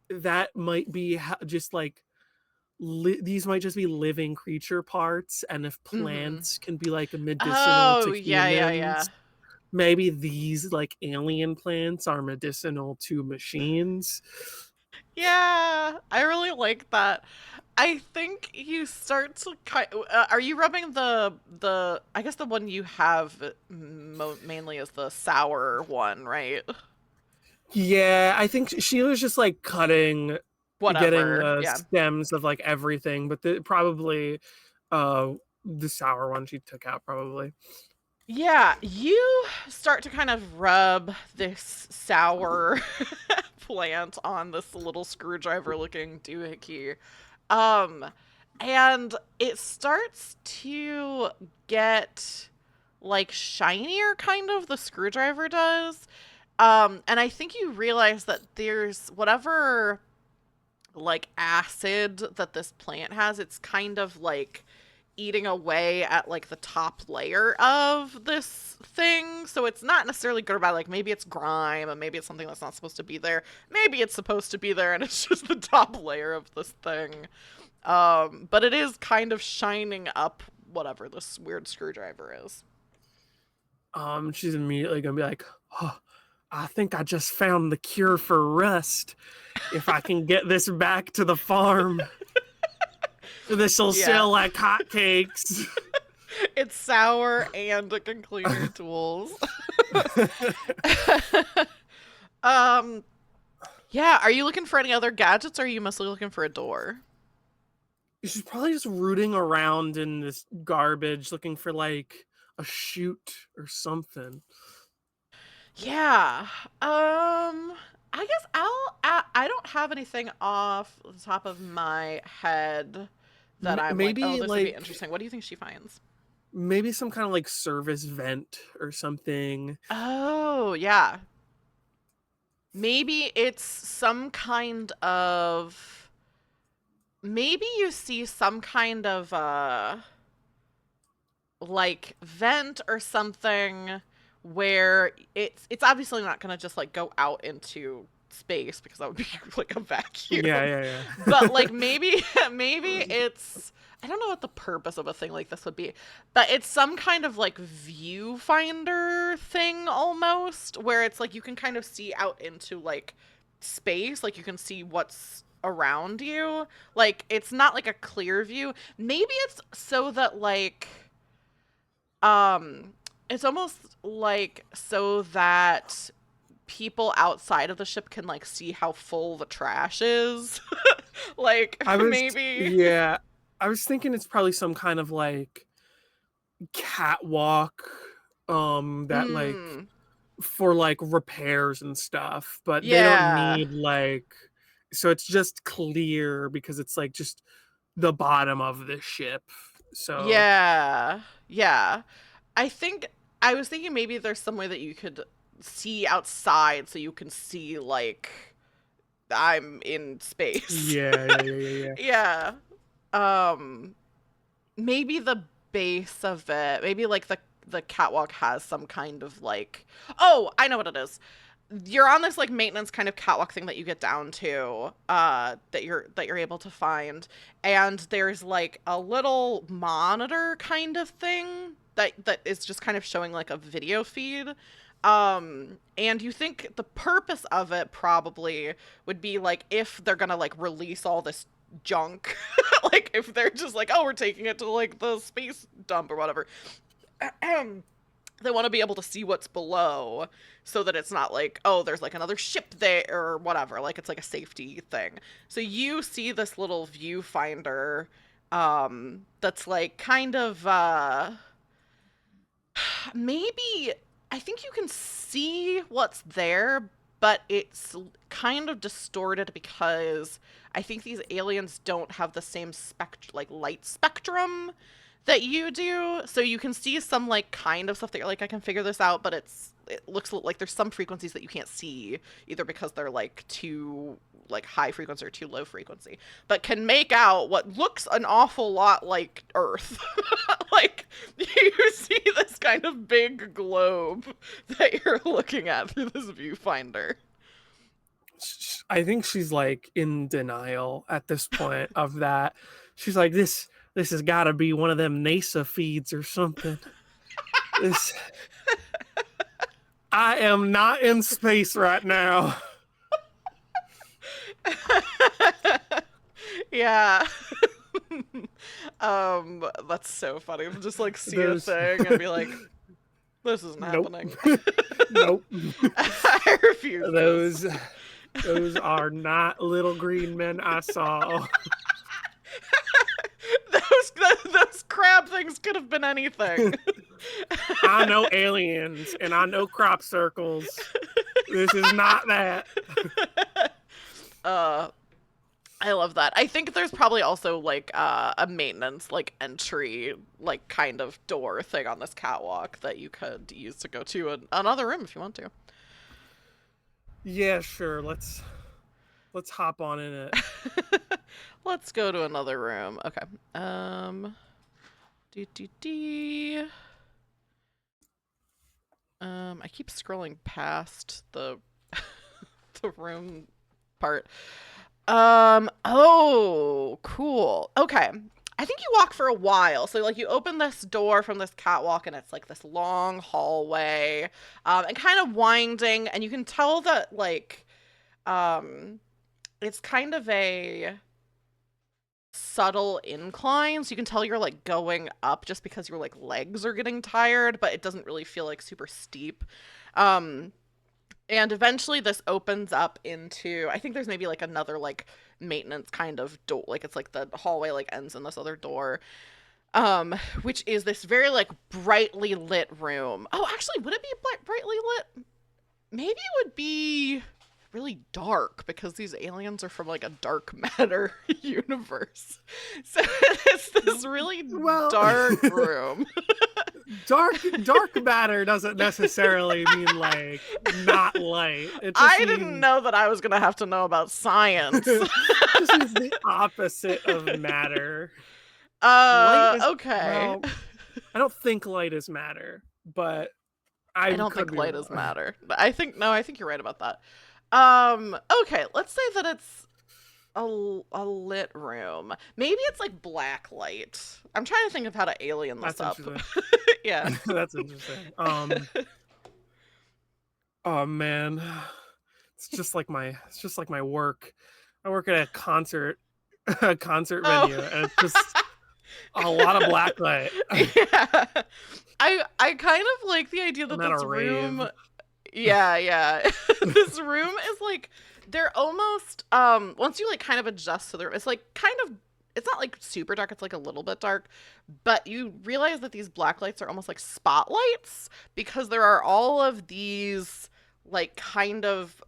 that might be just like these might just be living creature parts, and if Mm-hmm. plants can be like a medicinal Oh, to yeah, yeah, yeah. humans, maybe these like alien plants are medicinal to machines. Yeah, I really like that. I think you start to are you rubbing the I guess the one you have mainly is the sour one, right? Yeah, I think she was just like cutting, getting Whatever. Yeah. stems of like everything, but probably uh the sour one she took out probably. Yeah, you start to kind of rub this sour plant on this little screwdriver looking doohickey. Um, and it starts to get like shinier, kind of, the screwdriver does. And I think you realize that there's whatever like acid that this plant has, it's kind of like eating away at like the top layer of this thing. So it's not necessarily good or bad. Like maybe it's grime and maybe it's something that's not supposed to be there. Maybe it's supposed to be there and it's just the top layer of this thing. But it is kind of shining up whatever this weird screwdriver is. She's immediately gonna be like, Oh, I think I just found the cure for rust. If I can get this back to the farm, this'll Yeah. sell like hotcakes. It's sour and it can clean your tools. um, yeah, are you looking for any other gadgets or are you mostly looking for a door? She's probably just rooting around in this garbage looking for like a chute or something. Yeah. I guess I don't have anything off the top of my head that I'm like, oh, Maybe this would be like interesting. What do you think she finds? maybe some kind of like service vent or something. Oh, yeah. Maybe it's some kind of maybe you see some kind of like vent or something where it's obviously not going to just like go out into space because that would be like a vacuum. Yeah, yeah, But yeah. like maybe it's I don't know what the purpose of a thing like this would be, but it's some kind of like viewfinder thing almost where it's like you can kind of see out into like space, like you can see what's around you. Like it's not like a clear view. Maybe it's so that like um, it's almost like so that people outside of the ship can like see how full the trash is. Like I was maybe. yeah, I was thinking it's probably some kind of like catwalk that like Mm, for like repairs and stuff, but they don't yeah. need like so it's just clear because it's like just the bottom of the ship. So Yeah. Yeah. I think I was thinking maybe there's some way that you could see outside so you can see like I'm in space. yeah, yeah, yeah, yeah, yeah. Yeah. Um maybe the base of it, maybe like the catwalk has some kind of like, oh, I know what it is. You're on this like maintenance kind of catwalk thing that you get down to that you're able to find, and there's like a little monitor kind of thing that is just kind of showing like a video feed. And you think the purpose of it probably would be like if they're gonna like release all this junk, like if they're just like, oh, we're taking it to like the space dump or whatever. They want to be able to see what's below so that it's not like, oh, there's like another ship there or whatever. Like it's like a safety thing. So you see this little viewfinder that's like kind of maybe I think you can see what's there, but it's kind of distorted because I think these aliens don't have the same like light spectrum that you do. So you can see some like kind of stuff that you're like, I can figure this out, but it looks like there's some frequencies that you can't see either because they're like too like high frequency or too low frequency, but can make out what looks an awful lot like Earth. Like you see this kind of big globe that you're looking at through this viewfinder. I think she's like in denial at this point of that. She's like, this has got to be one of them NASA feeds or something. This I am not in space right now. Yeah. That's so funny. Just like see a Those thing and be like, this isn't nope. happening. Nope. I refuse this. Those are not little green men I saw. Those crab things could have been anything. I know aliens and I know crop circles. This is not that. uh I love that. I think there's probably also like a maintenance like entry like kind of door thing on this catwalk that you could use to go to another room if you want to. Yeah, sure. Let's hop on in it. Let's go to another room. Okay. Dee dee dee. I keep scrolling past the the room part. Oh, cool. Okay. I think you walk for a while. So like you open this door from this catwalk and it's like this long hallway, and kind of winding, and you can tell that like um it's kind of a subtle incline. So you can tell you're like going up just because your like legs are getting tired, but it doesn't really feel like super steep. Um and eventually this opens up into, I think there's maybe like another like maintenance kind of door, like it's like the hallway like ends in this other door, which is this very like brightly lit room. Oh, actually, would it be brightly lit? Maybe it would be really dark because these aliens are from like a dark matter universe. So it's this really Well, dark room. dark matter doesn't necessarily mean like not light. It just I didn't means know that I was going to have to know about science. just means the opposite of matter. Light is, Okay. well, I don't think light is matter, but I I don't could think be light is wrong. matter. I think no, I think you're right about that. Okay, let's say that it's a lit room. Maybe it's like black light. I'm trying to think of how to alien this That's up. interesting. Yeah. That's interesting. Oh man, it's just like my work. I work at a concert, a concert venue, Oh. and it's just a lot of black light. Yeah. I kind of like the idea I'm that at a this room, rave. yeah, yeah. This room is like they're almost once you like kind of adjust to the room, it's like kind of, it's not like super dark, it's like a little bit dark, but you realize that these black lights are almost like spotlights because there are all of these like kind of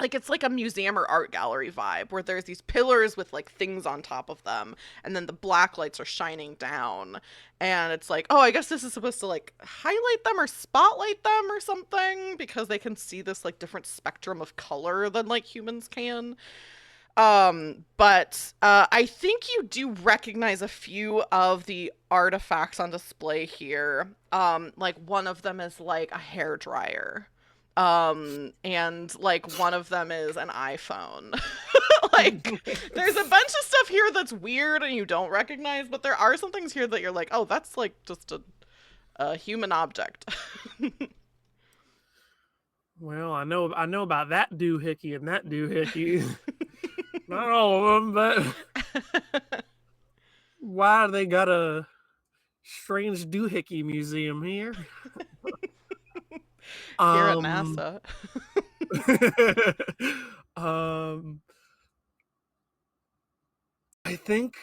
like it's like a museum or art gallery vibe where there's these pillars with like things on top of them, and then the black lights are shining down, and it's like, oh, I guess this is supposed to like highlight them or spotlight them or something because they can see this like different spectrum of color than like humans can. But I think you do recognize a few of the artifacts on display here. Like one of them is like a hair dryer. And like one of them is an iPhone. Like there's a bunch of stuff here that's weird and you don't recognize, but there are some things here that you're like, oh, that's like just a human object. Well, I know about that doohickey and that doohickey. Not all of them, but why they got a strange doohickey museum here? Here at Um, NASA. um, I think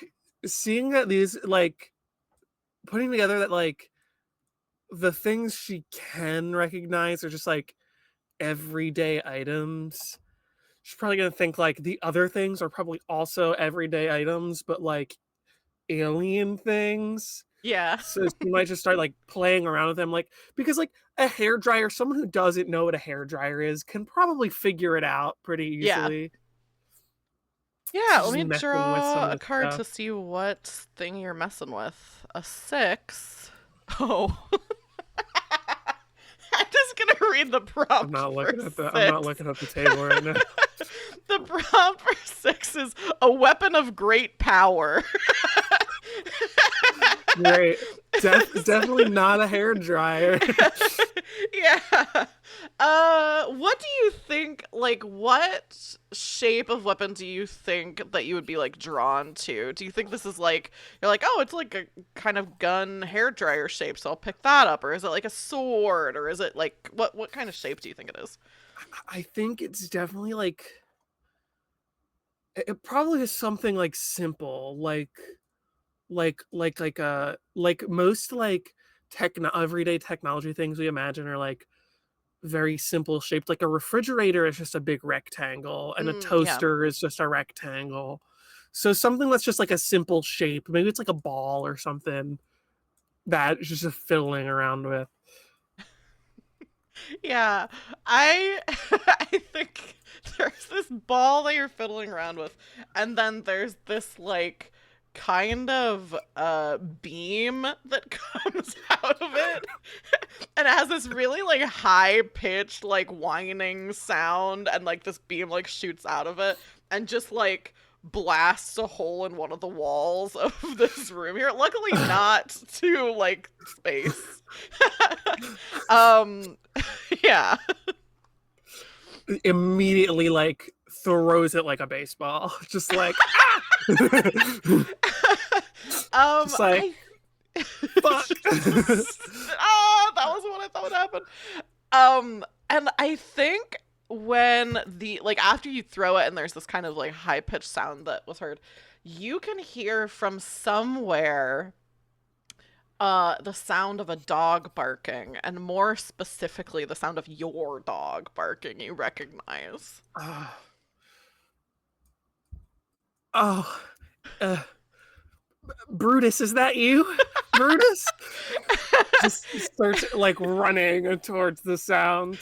seeing that these like putting together that like the things she can recognize are just like everyday items. She's probably gonna think like the other things are probably also everyday items, but like alien things. Yeah. So she might just start like playing around with them, like because like a hair dryer, someone who doesn't know what a hair dryer is can probably figure it out pretty Yeah. easily. Yeah, She's let just me messing with some draw of a the card stuff. to see what thing you're messing with. A 6. Oh. I'm just gonna read the I'm prompt not for looking at the I'm not 6. looking at the table right now. The prompt for 6 is a weapon of great power. Great. Definitely not a hair dryer. Yeah. What do you think, like, what shape of weapon do you think that you would be, like, drawn to? Do you think this is, like, you're like, oh, it's like a kind of gun hair dryer shape, so I'll pick that up? Or is it, like, a sword? Or is it, like, what kind of shape do you think it is? I think it's definitely like it probably is something like simple, like most like everyday technology things we imagine are like very simple shaped. Like a refrigerator is just a big rectangle, and a Yeah. toaster is just a rectangle. So something that's just like a simple shape. Maybe it's like a ball or something that is just a fiddling around with. Yeah, I I think there's this ball that you're fiddling around with, and then there's this like kind of beam that comes out of it, and it has this really like high pitched like whining sound, and like this beam like shoots out of it and just like blasts a hole in one of the walls of this room here. Luckily, not to like space. um, yeah. Immediately like throws it like a baseball. Just like just like I fuck. that was what I thought would happen. And I think when the like after you throw it and there's this kind of like high pitched sound that was heard, you can hear from somewhere the sound of a dog barking, and more specifically the sound of your dog barking you recognize. Oh, oh uh, Brutus, is that you? Brutus? Just starts like running towards the sound.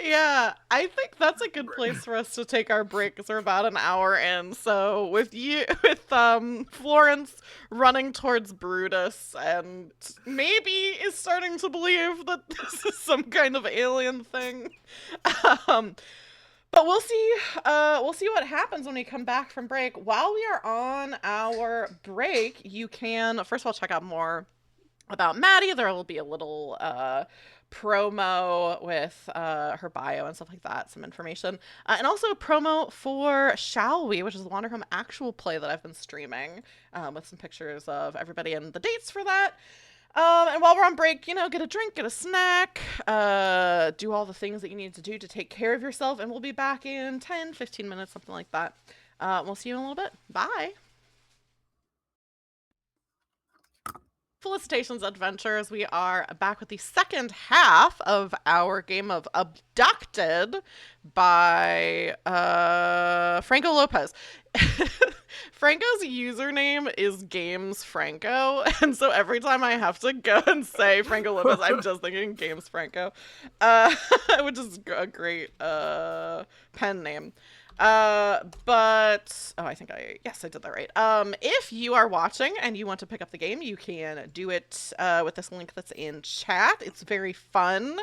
Yeah, I think that's a good place for us to take our break because we're about an hour in. So with you, with Florence running towards Brutus and maybe is starting to believe that this is some kind of alien thing. Um, but we'll see what happens when we come back from break. While we are on our break, you can first of all check out more about Maddie. There will be a little promo with her bio and stuff like that, some information, and also a promo for Shall We, which is the Wander Home actual play that I've been streaming, with some pictures of everybody and the dates for that. And while we're on break, you know, get a drink, get a snack, do all the things that you need to do to take care of yourself, and we'll be back in 10, 15 minutes, something like that. We'll see you in a little bit. Bye. Felicitations, adventurers. We are back with the second half of our game of Abducted by Franco Lopez. Franco's username is Games Franco, and so every time I have to go and say Franco Lopez, I'm just thinking Games Franco, which is a great pen name. But oh, I think yes, I did that right. If you are watching and you want to pick up the game, you can do it with this link that's in chat. It's very fun.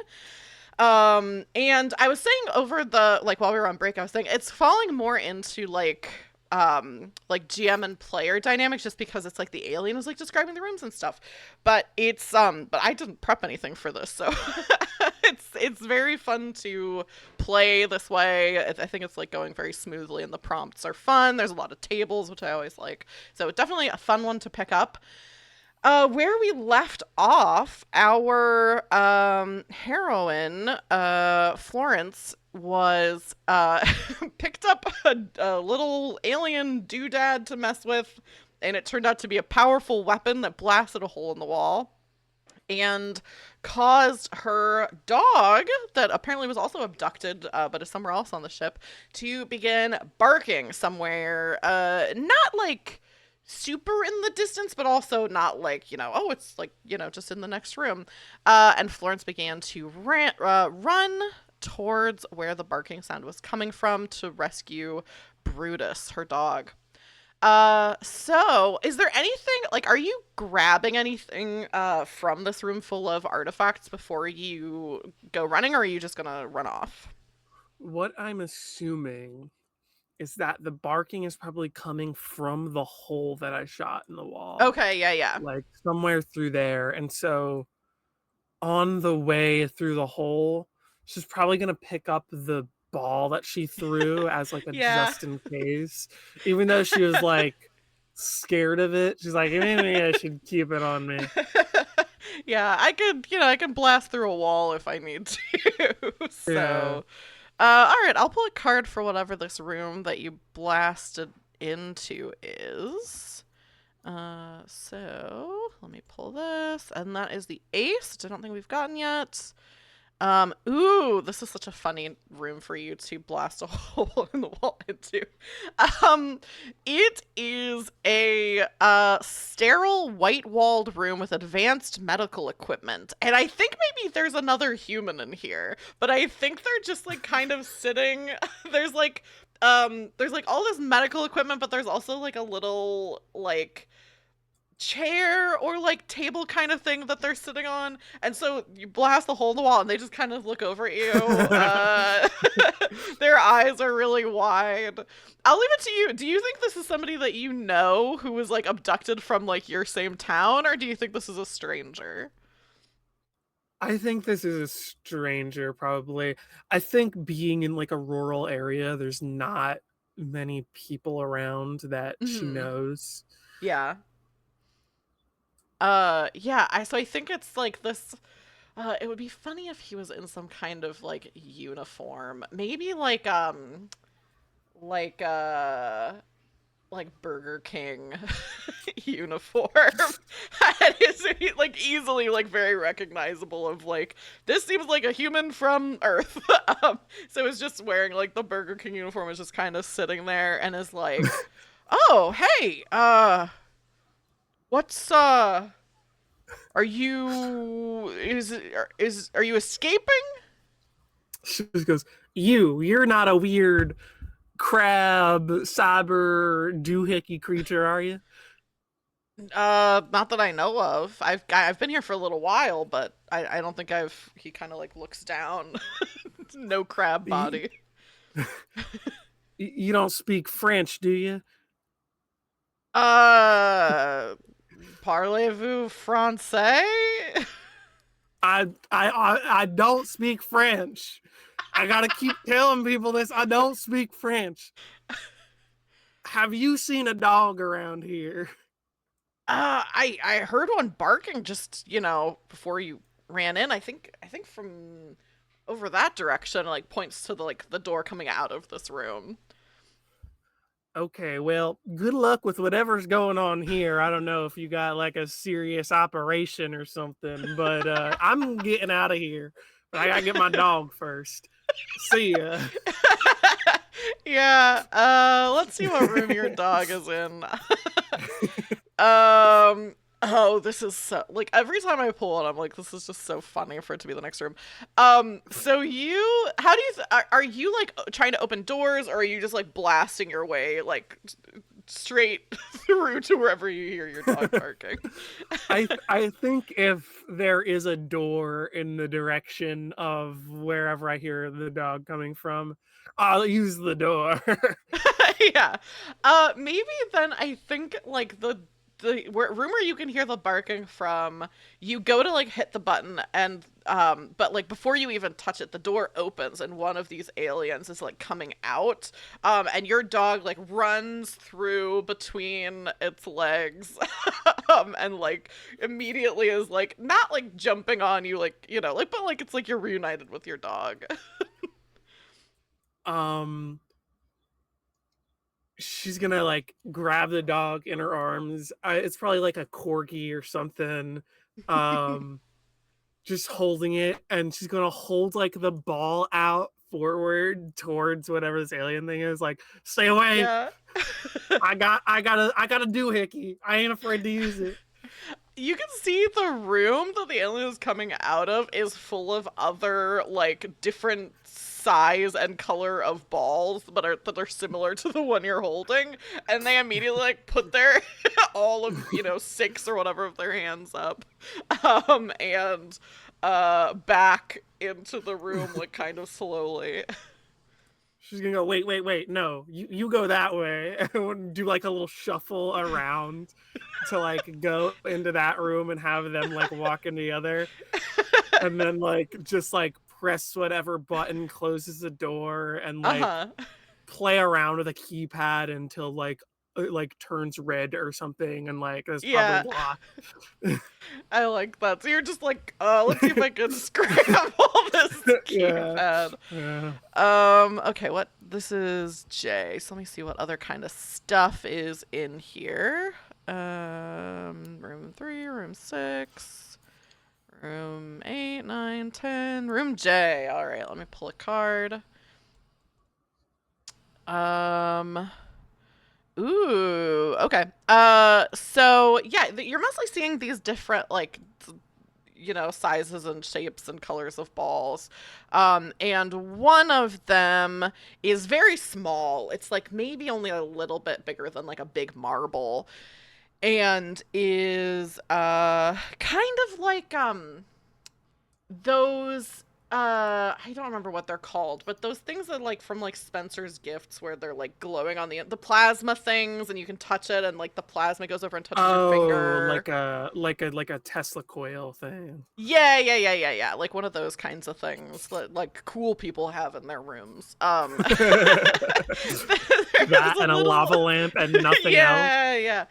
And I was saying over the like while we were on break, I was saying it's falling more into like GM and player dynamics just because it's like the alien is like describing the rooms and stuff. But it's but I didn't prep anything for this, so it's very fun to play this way. I think it's like going very smoothly and the prompts are fun. There's a lot of tables, which I always like. So definitely a fun one to pick up. Where we left off, our heroine, Florence, was picked up a little alien doodad to mess with, and it turned out to be a powerful weapon that blasted a hole in the wall and caused her dog, that apparently was also abducted, but is somewhere else on the ship, to begin barking somewhere, not like super in the distance, but also not like, you know, oh, it's like, you know, just in the next room. And Florence began to run towards where the barking sound was coming from to rescue Brutus, her dog. So is there anything like, are you grabbing anything from this room full of artifacts before you go running, or are you just gonna run off? What I'm assuming is that the barking is probably coming from the hole that I shot in the wall, Okay, yeah, yeah. like somewhere through there. And so on the way through the hole, she's probably going to pick up the ball that she threw as like a Yeah. just in case, even though she was like scared of it. She's like, maybe I should keep it on me. Yeah, I could, you know, I can blast through a wall if I need to. Yeah. So, all right, I'll pull a card for whatever this room that you blasted into is. So let me pull this, and that is the ace, which I don't think we've gotten yet. Ooh, this is such a funny room for you to blast a hole in the wall into. It is a sterile white-walled room with advanced medical equipment. And I think maybe there's another human in here, but I think they're just like kind of sitting there's like all this medical equipment, but there's also like a little like chair or like table kind of thing that they're sitting on, and so you blast the hole in the wall and they just kind of look over at you. Their eyes are really wide. I'll leave it to you. Do you think this is somebody that you know who was like abducted from like your same town, or do you think this is a stranger? I think this is a stranger, probably. I think being in like a rural area, there's not many people around that she Hmm. knows. Yeah. Yeah, I think it's like this. It would be funny if he was in some kind of like uniform. Maybe like Burger King uniform. And it's like easily like very recognizable of like this seems like a human from Earth. So it's just wearing like the Burger King uniform is just kind of sitting there and is like, "Oh, hey, what's are you are you escaping?" She just goes, you're not a weird crab, cyber, doohickey creature, are you? Not that I know of. I've been here for a little while, but I don't think I've. He kind of like looks down. No crab You, body. you don't speak French, do you? Uh, Parlez-vous français? I don't speak French. I gotta keep telling people this. I don't speak French. Have you seen a dog around here? I heard one barking just before you ran in. I think from over that direction, like points to the door coming out of this room. Okay, well, good luck with whatever's going on here. I don't know if you got like a serious operation or something, but I'm getting out of here. But I gotta get my dog first. See ya. Yeah. Let's see what room your dog is in. Um. Oh, this is so like every time I pull it, I'm like, this is just so funny for it to be the next room. So how do are you like trying to open doors, or are you just like blasting your way like straight through to wherever you hear your dog barking? I think if there is a door in the direction of wherever I hear the dog coming from, I'll use the door. Yeah. Maybe then I think like room where you can hear the barking from, you go to like hit the button and but like before you even touch it, the door opens and one of these aliens is like coming out. And your dog like runs through between its legs. And like immediately is like not like jumping on you like, like but like it's like you're reunited with your dog. um she's gonna like grab the dog in her arms. It's probably like a corgi or something. Um, just holding it, and she's gonna hold like the ball out forward towards whatever this alien thing is. Like, stay away! Yeah. I got a doohickey. I ain't afraid to use it. You can see the room that the alien is coming out of is full of other like different size and color of balls that are similar to the one you're holding, and they immediately like put their all of six or whatever of their hands up, and back into the room like kind of slowly. She's gonna go, wait, no, you go that way, and do like a little shuffle around to like go into that room and have them like walk in together, and then like just like press whatever button closes the door and Uh like huh. play around with a keypad until like it like turns red or something, and like it's probably Yeah. blocked. I like that. So you're just like, let's see if I can scramble this Yeah, keypad. yeah. Okay, what this is J. So let me see what other kind of stuff is in here. Room 3, room 6, room 8, 9, 10, room J. All right, let me pull a card. Um Ooh, okay. So yeah, you're mostly seeing these different like sizes and shapes and colors of balls. And one of them is very small. It's like maybe only a little bit bigger than like a big marble. and is kind of like those I don't remember what they're called, but those things that like from like Spencer's Gifts where they're like glowing on the plasma things and you can touch it and like the plasma goes over and touches your Oh, finger. like a Tesla coil thing. Yeah, yeah, yeah, yeah, yeah. Like one of those kinds of things that like cool people have in their rooms. There's That a and a lava little lamp and nothing else. yeah, yeah.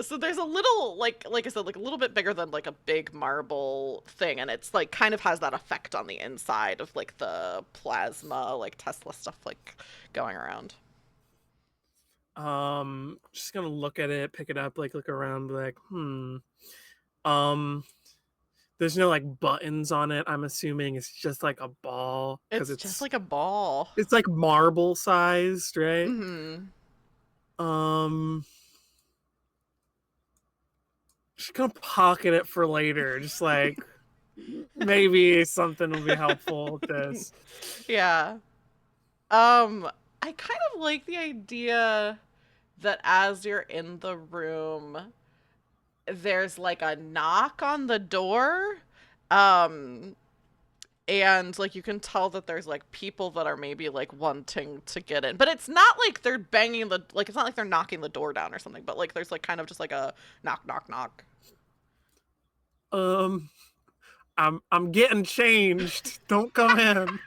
So there's a little like I said, like a little bit bigger than like a big marble thing, and it's like kind of has that effect on the inside of like the plasma, like Tesla stuff like going around. Just gonna look at it, pick it up, like look around, be like, Um, there's no like buttons on it. I'm assuming it's just like a ball because It's just like a ball. it's like marble sized, right? Mm-hmm. Um, just gonna pocket it for later. Just like maybe something will be helpful with this. Yeah. I kind of like the idea that as you're in the room, there's like a knock on the door. Um, and like you can tell that there's like people that are maybe like wanting to get in. But it's not like they're banging the like it's not like they're knocking the door down or something, but like there's like kind of just like a knock knock knock. Um, I'm getting changed. Don't come in.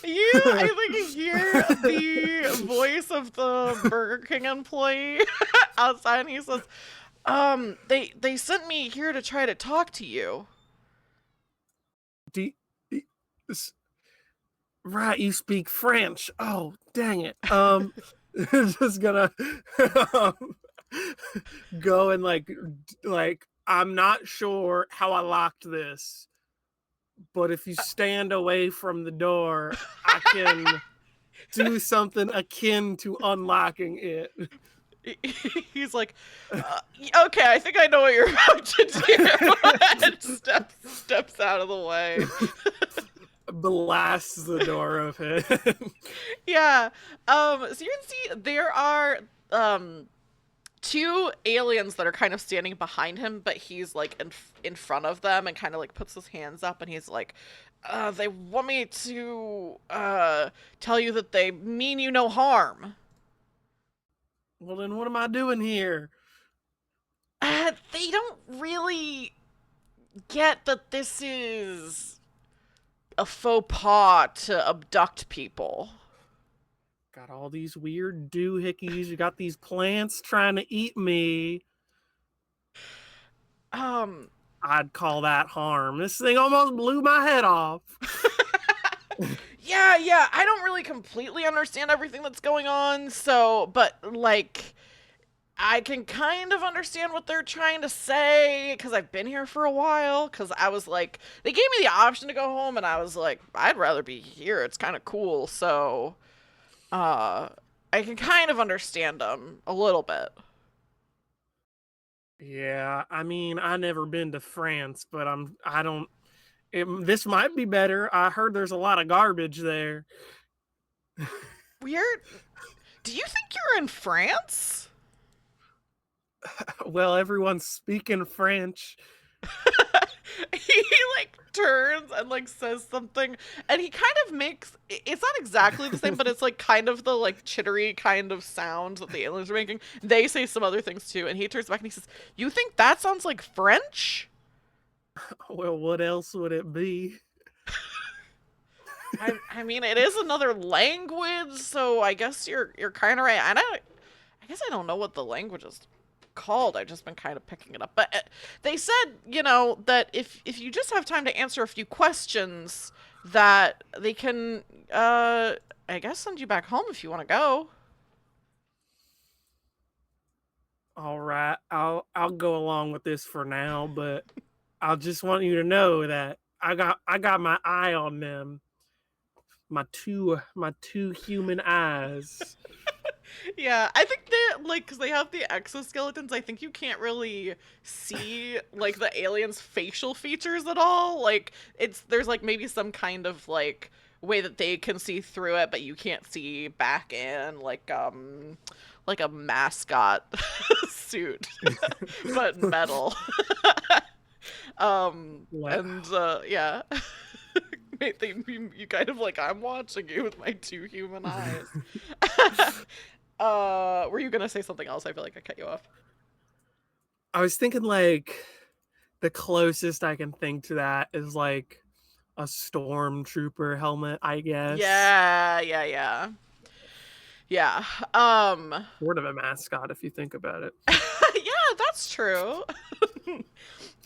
Yeah. I think you hear the voice of the Burger King employee outside and he says, they sent me here to try to talk to you. Do you- s- right, you speak French. Oh, dang it. Just gonna um, go and like I'm not sure how I locked this, but if you stand away from the door, I can do something akin to unlocking it. He's like, okay, I think I know what you're about to do. And steps out of the way. Blasts the door open. Yeah. So you can see there are two aliens that are kind of standing behind him, but he's like in front of them and kind of like puts his hands up and he's like, they want me to tell you that they mean you no harm. Well, then what am I doing here? They don't really get that this is a faux pas to abduct people. Got all these weird doohickeys. You got these plants trying to eat me. Um, I'd call that harm. This thing almost blew my head off. yeah, yeah, I don't really completely understand everything that's going on, so, but like, I can kind of understand what they're trying to say because I've been here for a while. Because I was like, they gave me the option to go home, and I was like, I'd rather be here. It's kind of cool. So, uh, I can kind of understand them a little bit. Yeah, I mean, I never been to France, but I don't. This might be better. I heard there's a lot of garbage there. Weird. Do you think you're in France? Well, everyone's speaking French. He like turns and like says something and he kind of makes it's not exactly the same but it's like kind of the like chittery kind of sound that the aliens are making. They say some other things too and he turns back and he says, you think that sounds like French? Well, what else would it be? I mean it is another language so I guess you're kind of right. I guess I don't know what the language is called. I've just been kind of picking it up. But they said, that if you just have time to answer a few questions, that they can, I guess, send you back home if you want to go. All right, I'll go along with this for now, but I just want you to know that I got my eye on them. My two human eyes. Yeah, I think they like because they have the exoskeletons. I think you can't really see like the aliens' facial features at all. Like it's there's like maybe some kind of like way that they can see through it, but you can't see back in, like a mascot suit, but metal. Wow. And yeah. You kind of like, I'm watching you with my two human eyes. Were you gonna say something else? I feel like I cut you off. I was thinking like the closest I can think to that is like a stormtrooper helmet, I guess. Yeah, yeah, yeah. Yeah. Um Sort of a mascot if you think about it. yeah, that's true.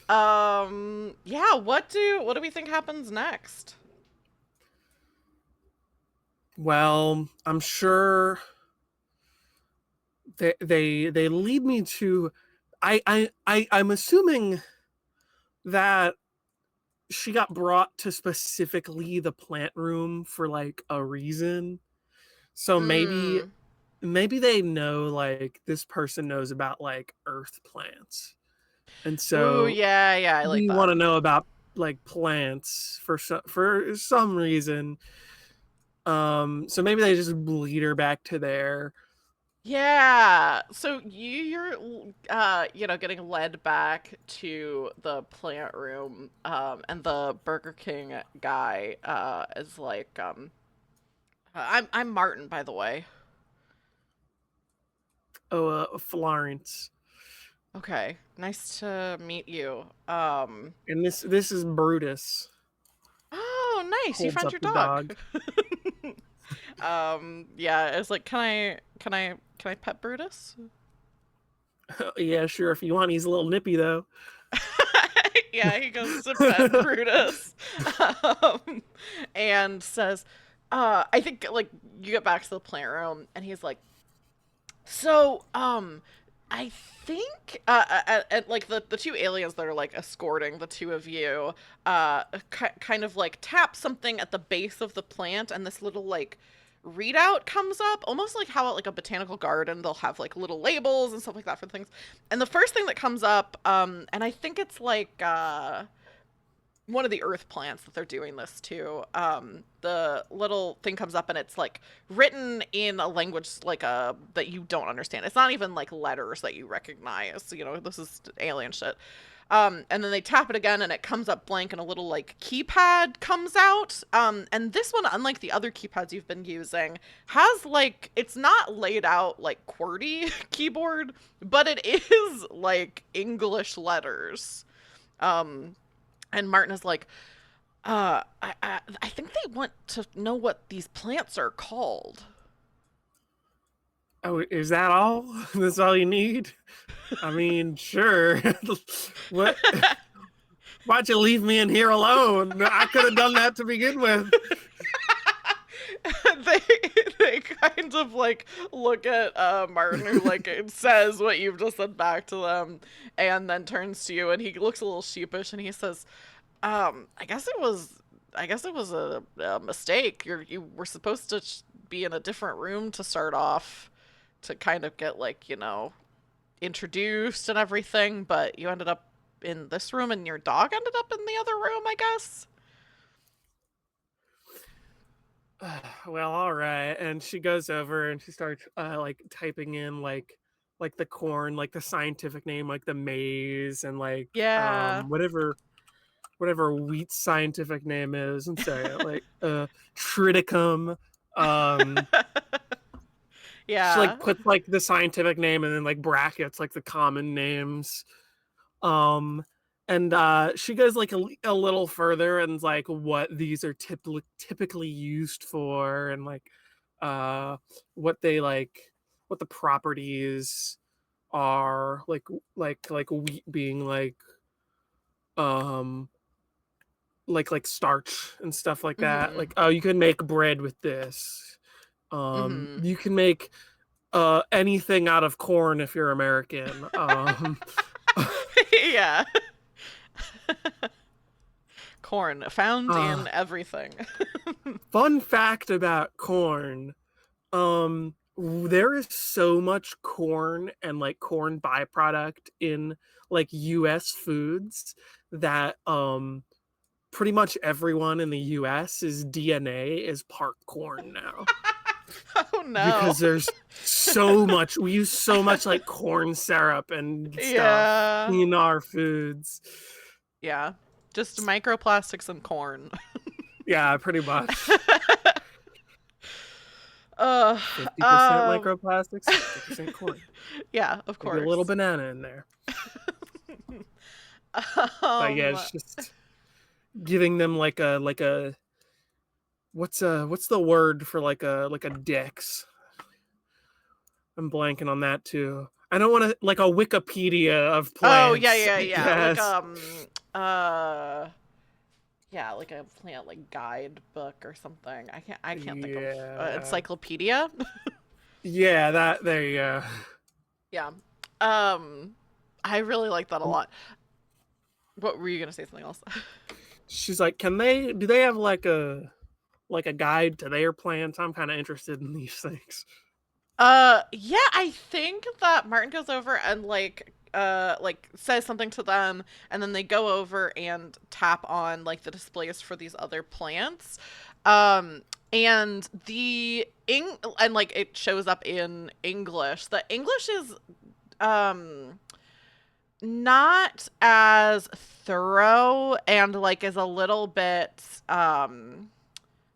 Yeah, what do we think happens next? Well, I'm sure they lead me to I'm assuming that she got brought to specifically the plant room for like a reason. So Mm. maybe they know like this person knows about like earth plants. And Ooh, so yeah, yeah, I like we want that. to know about like plants for some reason. So maybe they just lead her back to there. Yeah. So you're getting led back to the plant room, and the Burger King guy is like, I'm Martin, by the way. Oh, Florence. Okay. Nice to meet you. And this is Brutus. Oh, nice. You Holds found up your the dog. dog. Yeah, it's like, can I pet Brutus? Yeah, sure, if you want. He's a little nippy though. Yeah, he goes to pet Brutus, um, and says, I think like you get back to the plant room, and he's like, so, I think, like the two aliens that are like escorting the two of you, kind of like tap something at the base of the plant, and this little like readout comes up, almost like how at like a botanical garden they'll have like little labels and stuff like that for things. And the first thing that comes up, and I think it's like one of the earth plants that they're doing this to, the little thing comes up and it's like written in a language like a that you don't understand. It's not even like letters that you recognize, this is alien shit. And then they tap it again and it comes up blank and a little like keypad comes out. And this one, unlike the other keypads you've been using, has like, it's not laid out like QWERTY keyboard, but it is like English letters. Um, and Martin is like, I think they want to know what these plants are called. Oh, is that all? That's all you need? I mean, sure. What? Why'd you leave me in here alone? I could have done that to begin with. they they kind of like look at Martin, who like says what you've just said back to them, and then turns to you and he looks a little sheepish and he says, I guess it was a mistake. You were supposed to be in a different room to start off, to kind of get like, introduced and everything, but you ended up in this room and your dog ended up in the other room, I guess. Well, all right. And she goes over and she starts like typing in like the corn, like the scientific name, like the maize, and like Yeah. whatever wheat scientific name is, and say like triticum. Um, she like Yeah. puts like the scientific name and then like brackets like the common names. Um, and she goes like a little further and like what these are typically used for, and like uh what they like, what the properties are, like wheat being um like starch and stuff like that. Mhm. Like, oh, you can make bread with this. Mhm. You can make anything out of corn if you're American. Yeah. Corn found uh in everything. Fun fact about corn. There is so much corn and like corn byproduct in like US foods that pretty much everyone in the US' DNA is part corn now. Oh no. Because there's so much we use so much like corn syrup and stuff Yeah. in our foods. Yeah. Just microplastics and corn. Yeah, pretty much. uh 50% um microplastics, 50% corn. yeah, of Maybe a little course. banana in there. But yeah, um it's just giving them what's the word for like a dix? I'm blanking on that too. I don't want to like a Wikipedia of oh yeah, plants, yeah, I yeah. Like guess. uh yeah, like a plant like guidebook or something. I can't think of Yeah. encyclopedia. Yeah, that there you go. Yeah. Um I really like that a lot. What were you gonna say something else? She's like, "Can they do they have like a guide to their plants? I'm kind of interested in these things." Yeah, I think that Martin goes over and like says something to them, and then they go over and tap on like the displays for these other plants. Um and and like it shows up in English. The English is um not as thorough and like is a little bit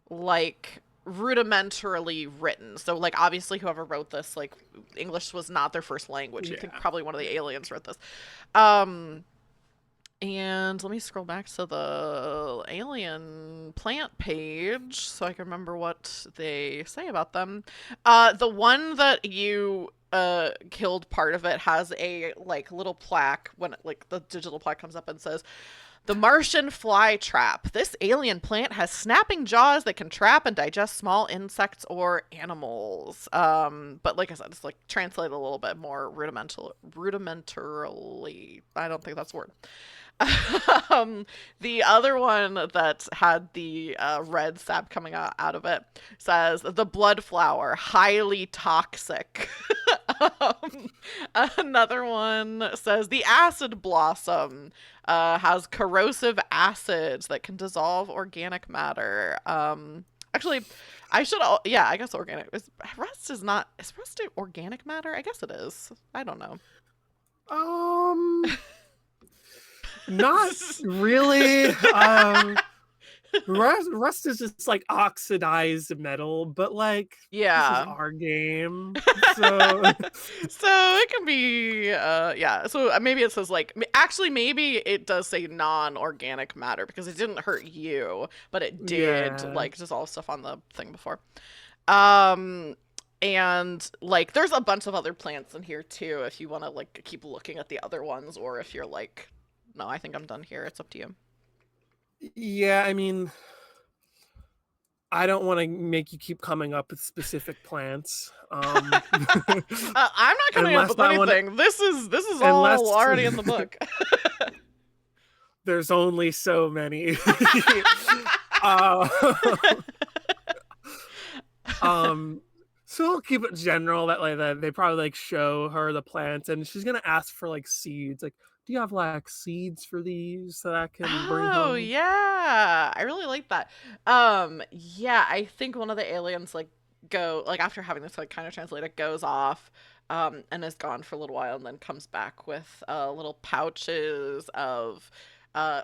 like rudimentarily written. So like obviously whoever wrote this, like English was not their first language. I think Yeah. probably one of the aliens wrote this. Um and let me scroll back to the alien plant page so I can remember what they say about them. The one that you killed part of it has a like little plaque when like the digital plaque comes up and says the Martian fly trap. This alien plant has snapping jaws that can trap and digest small insects or animals. But like I said, it's like translated a little bit more rudimentarily. I don't think that's a word. The other one that had the red sap coming out of it says the blood flower, highly toxic. um, Another one says the acid blossom has corrosive acids that can dissolve organic matter. Actually, yeah, I guess organic. Rust is not. Is rust organic matter? I guess it is. I don't know. Um, not really. Rust is just like oxidized metal, but like this is Yeah. our game, so So it can be yeah, so maybe it says like actually maybe it does say non-organic matter because it didn't hurt you, but it did yeah. like dissolve stuff on the thing before. um and like there's a bunch of other plants in here too if you want to like keep looking at the other ones, or if you're like no, I think I'm done here, it's up to you. Yeah, I mean, I don't want to make you keep coming up with specific plants. I'm not coming up Unless with I want to, anything. This is all unless already in the book. there's only so many. uh, um, so we'll keep it general that like that they probably like show her the plants, and she's gonna ask for like seeds. Like, do you have like seeds for these that I can bring Oh home? yeah, I really like that. Yeah, I think one of the aliens like go like after having this like kind of translated goes off, and is gone for a little while and then comes back with little pouches of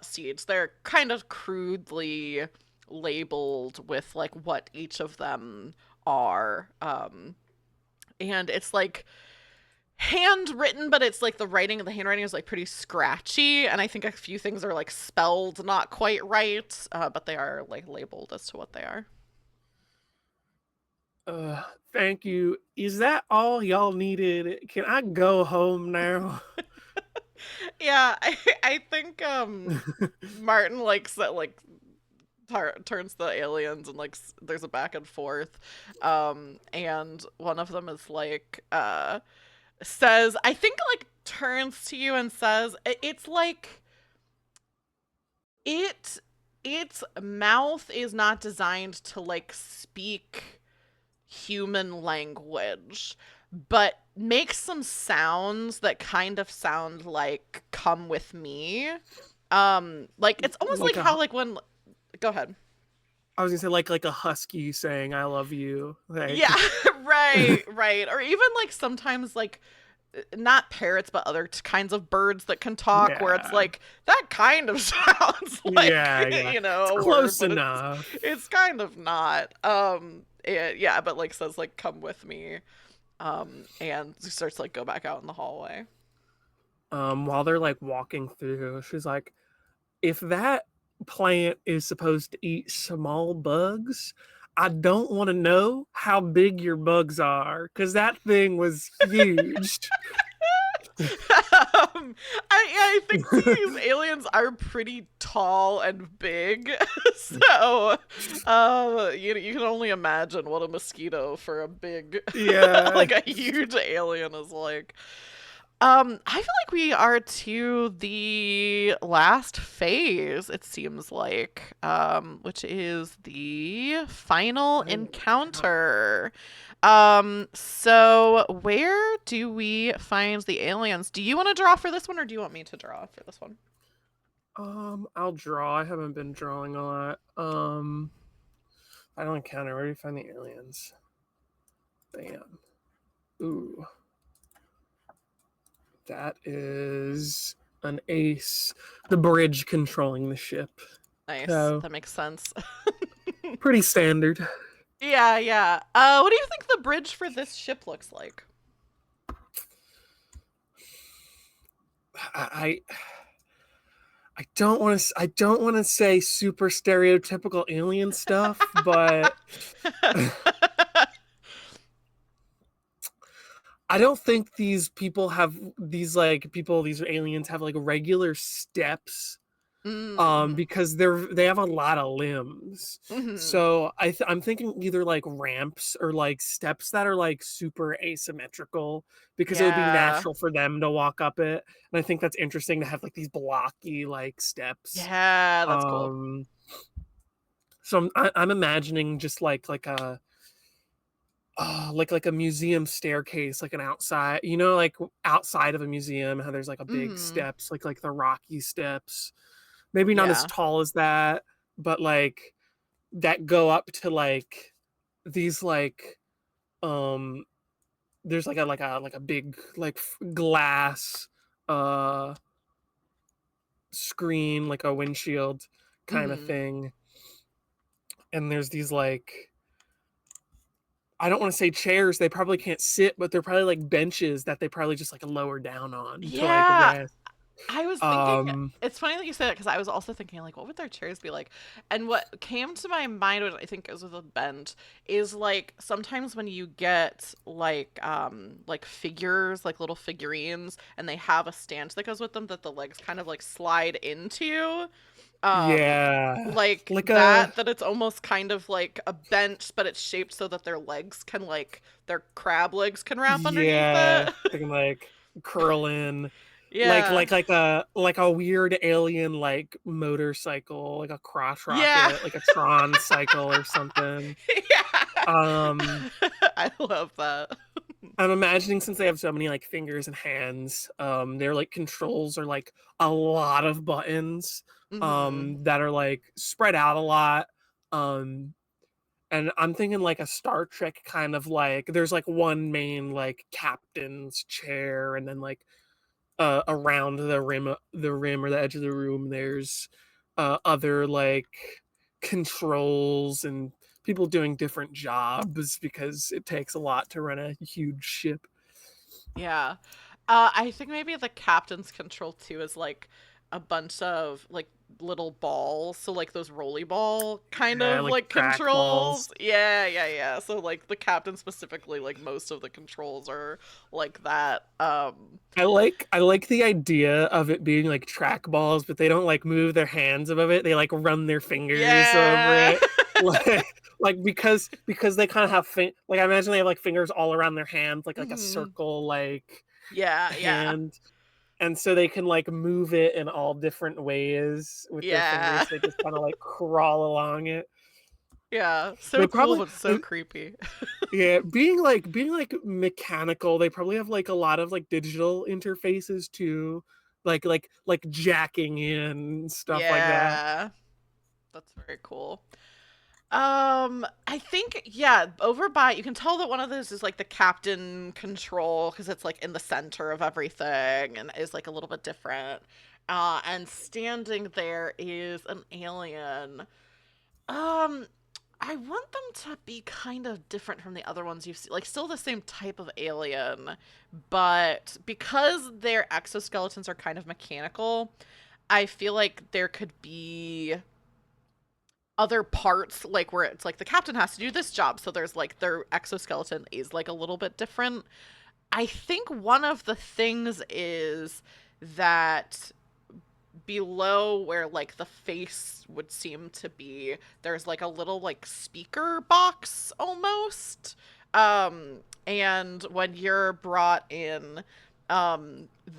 seeds. They're kind of crudely labeled with like what each of them are. And it's like handwritten, but it's like the writing, the handwriting is like pretty scratchy, and I think a few things are like spelled not quite right, but they are like labeled as to what they are. Uh, Thank you. Is that all y'all needed? Can I go home now? Yeah, I think Martin likes that like turns the aliens and like there's a back and forth, and one of them is like says I think like turns to you and says it's like it its mouth is not designed to like speak human language, but makes some sounds that kind of sound like come with me. Like it's almost like Like how a, like when go ahead. I was gonna say like a husky saying "I love you." Yeah, Like, right, right. Or even like sometimes like not parrots but other kinds of birds that can talk where it's yeah, like that kind of sounds like, yeah. It's a word, close but enough. it's kind of not. Yeah, but like says like come with me. And starts to like go back out in the hallway. While they're like walking through, she's like, if that plant is supposed to eat small bugs, I don't want to know how big your bugs are because that thing was huge. I think these aliens are pretty tall and big, so you can only imagine what a mosquito for a big, Yeah. like a huge alien is like. I feel like we are to the last phase, it seems like, which is the final encounter. So where do we find the aliens? Do you want to draw for this one, or do you want me to draw for this one? I'll draw. I haven't been drawing a lot. I don't encounter. Where do you find the aliens? Bam. Ooh, that is an ace. The bridge controlling the ship. Nice, So that makes sense. pretty standard. Yeah, yeah. What do you think the bridge for this ship looks like? I I don't want to. I don't want to say super stereotypical alien stuff, but I don't think these people have these like people. These aliens have like regular steps, Mm-hmm. because they have a lot of limbs. Mm-hmm. So I'm thinking either like ramps or like steps that are like super asymmetrical because it would be Yeah. natural for them to walk up it. And I think that's interesting to have like these blocky like steps. Yeah, that's cool. Um, so I'm imagining just like a like a museum staircase, like an outside, like outside of a museum, how there's like a big Mm-hmm. steps, like the rocky steps. Maybe not as Yeah. tall as that, but like that go up to like these like um there's like a big like glass uh screen, like a windshield kind of Mm-hmm. thing. And there's these like, I don't want to say chairs, they probably can't sit, but they're probably like benches that they probably just like lower down on to like Yeah. rest. I was thinking Um it's funny that you say that because I was also thinking like what would their chairs be like? And what came to my mind, which I think is with a bent, is like sometimes when you get like figures, like little figurines, and they have a stand that goes with them that the legs kind of like slide into. Um yeah, like like a that it's almost kind of like a bench, but it's shaped so that their legs can like their crab legs can wrap underneath yeah, it. they can like curl in, like Yeah. like a weird alien like motorcycle, like a cross Yeah. rocket, like a Tron cycle or something. um Yeah. I love that. I'm imagining, since they have so many like fingers and hands, their like controls are like a lot of buttons, Hmm. that are like spread out a lot. Um, and I'm thinking like a Star Trek kind of like, there's like one main like captain's chair, and then like around the rim or the edge of the room, there's other like controls and people doing different jobs because it takes a lot to run a huge ship. Yeah. I think maybe the captain's control too is like a bunch of like little balls. So like those rolly ball kind Yeah, of like like track balls. controls. Yeah, yeah, yeah. So like the captain specifically, like most of the controls are like that. I like the idea of it being like track balls, but they don't like move their hands above it. They like run their fingers over Yeah. it. Like because they kind of have like, I imagine they have like fingers all around their hands, like a Hmm. circle like Yeah, yeah. hand, and so they can like move it in all different ways with their Yeah. fingers. They just kind of like crawl along it. Yeah. So They cool probably but so creepy. Yeah, being like mechanical, they probably have like a lot of like digital interfaces too. like jacking in stuff like that. Yeah. That's very cool. I think yeah, over by you can tell that one of those is like the captain control because it's like in the center of everything and is like a little bit different. And standing there is an alien. Um, I want them to be kind of different from the other ones you've seen, like still the same type of alien, but because their exoskeletons are kind of mechanical, I feel like there could be other parts like where it's like the captain has to do this job, so there's like their exoskeleton is like a little bit different. I think one of the things is that below where like the face would seem to be, there's like a little like speaker box almost. And when you're brought in,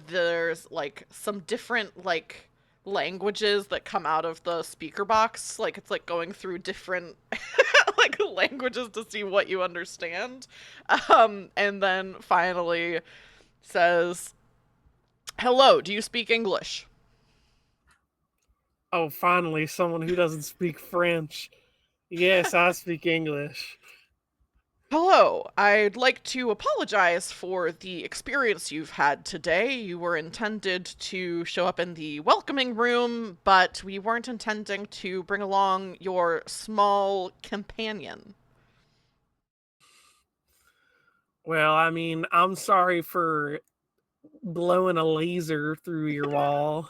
there's like some different like languages that come out of the speaker box, like it's like going through different like languages to see what you understand. And then finally says, hello, do you speak English? Oh, finally, someone who doesn't speak French. Yes, I speak English. Hello, I'd like to apologize for the experience you've had today. You were intended to show up in the welcoming room, but we weren't intending to bring along your small companion. Well, I mean, I'm sorry for blowing a laser through your wall.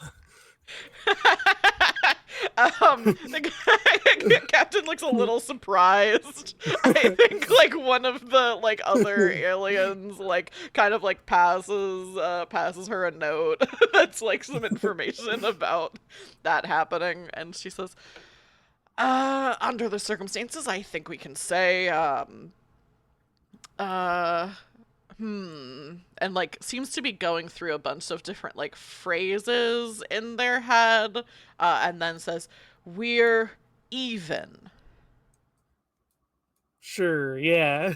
The captain looks a little surprised. I think like one of the like other aliens like kind of like passes her a note that's like some information about that happening, and she says, under the circumstances, I think we can say, uh, and like seems to be going through a bunch of different like phrases in their head, and then says, we're even. Sure, yeah.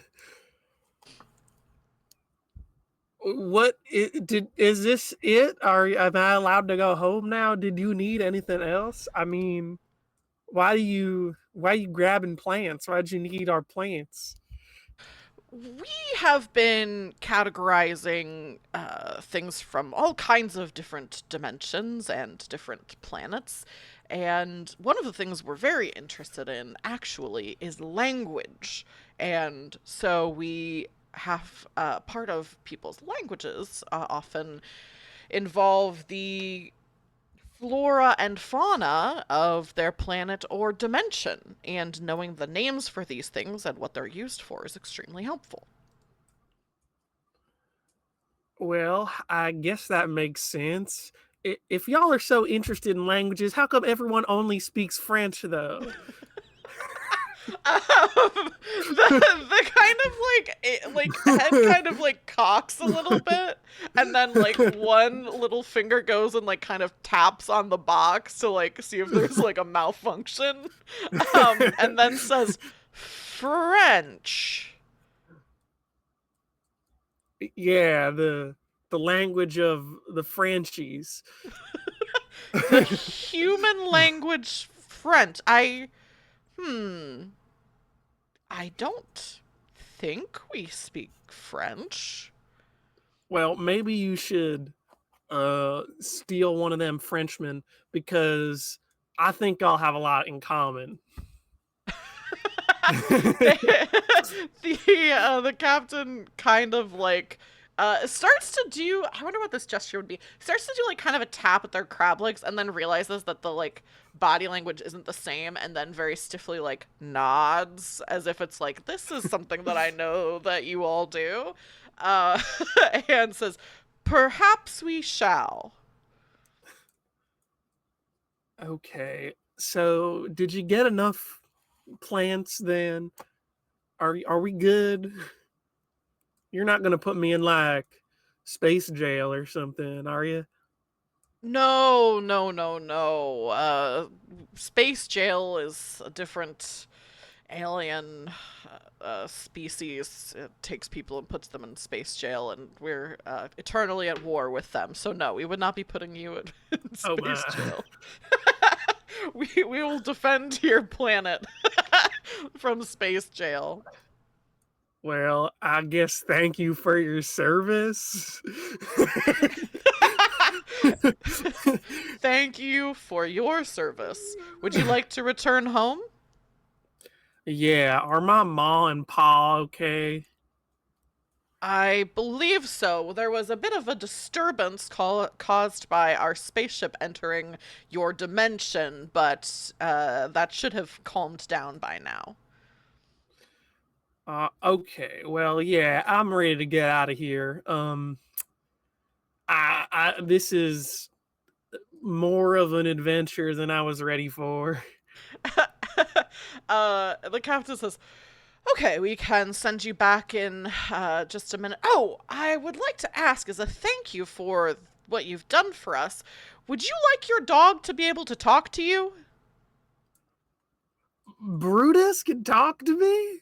Did is this it? Am I allowed to go home now? Did you need anything else? I mean, why are you grabbing plants? Why'd you need our plants? We have been categorizing things from all kinds of different dimensions and different planets. And one of the things we're very interested in, actually, is language. And so we have part of people's languages often involve the flora and fauna of their planet or dimension, and knowing the names for these things and what they're used for is extremely helpful. Well, I guess that makes sense. If y'all are so interested in languages, how come everyone only speaks French though? The kind of like like head kind of like cocks a little bit, and then like one little finger goes and like kind of taps on the box to like see if there's like a malfunction, and then says French. Yeah, the language of the Frenchies. The human language French. Hmm, I don't think we speak French. Well, maybe you should steal one of them Frenchmen because I think I'll have a lot in common. The captain kind of like starts to do, I wonder what this gesture would be. Starts to do like kind of a tap at their crab legs, and then realizes that the like body language isn't the same, and then very stiffly like nods as if it's like, this is something that I know that you all do. Uh and says, perhaps we shall. Okay. So, did you get enough plants then? Are we good? You're not going to put me in like space jail or something, are you? No, no, no, no. Space jail is a different alien species takes people and puts them in space jail, and we're eternally at war with them. So no, we would not be putting you in Oh space my. jail. We will defend your planet from space jail. Well, I guess thank you for your service. Thank you for your service. Would you like to return home? Yeah, are my ma and pa okay? I believe so. There was a bit of a disturbance caused by our spaceship entering your dimension, but that should have calmed down by now. Okay. Well, yeah, I'm ready to get out of here. This is more of an adventure than I was ready for. The captain says, "Okay, we can send you back in just a minute. Oh, I would like to ask, as a thank you for what you've done for us, would you like your dog to be able to talk to you?" Brutus can talk to me?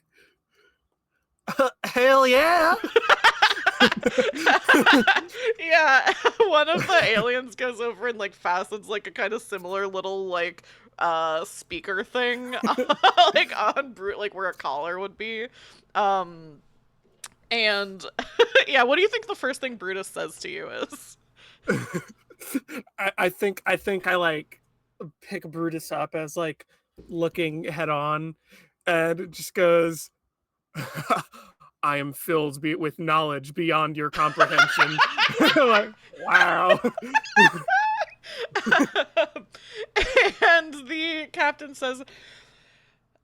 Hell yeah. Yeah, one of the aliens goes over and like fastens like a kind of similar little like speaker thing like on brute like where a collar would be. Um and yeah, what do you think the first thing Brutus says to you is? I think I like pick Brutus up as like looking head on, and it just goes, I am filled with knowledge beyond your comprehension. Like, wow. And the captain says,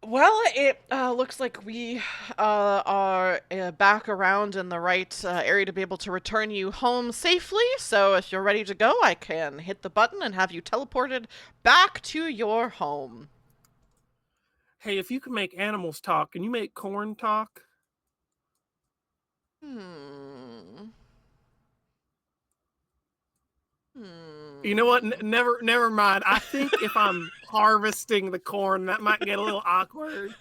"Well, it looks like we are back around in the right area to be able to return you home safely. So if you're ready to go, I can hit the button and have you teleported back to your home." Hey, if you can make animals talk, can you make corn talk? Hmm. You know what? Hmm. Never mind. I think if I'm harvesting the corn, that might get a little awkward.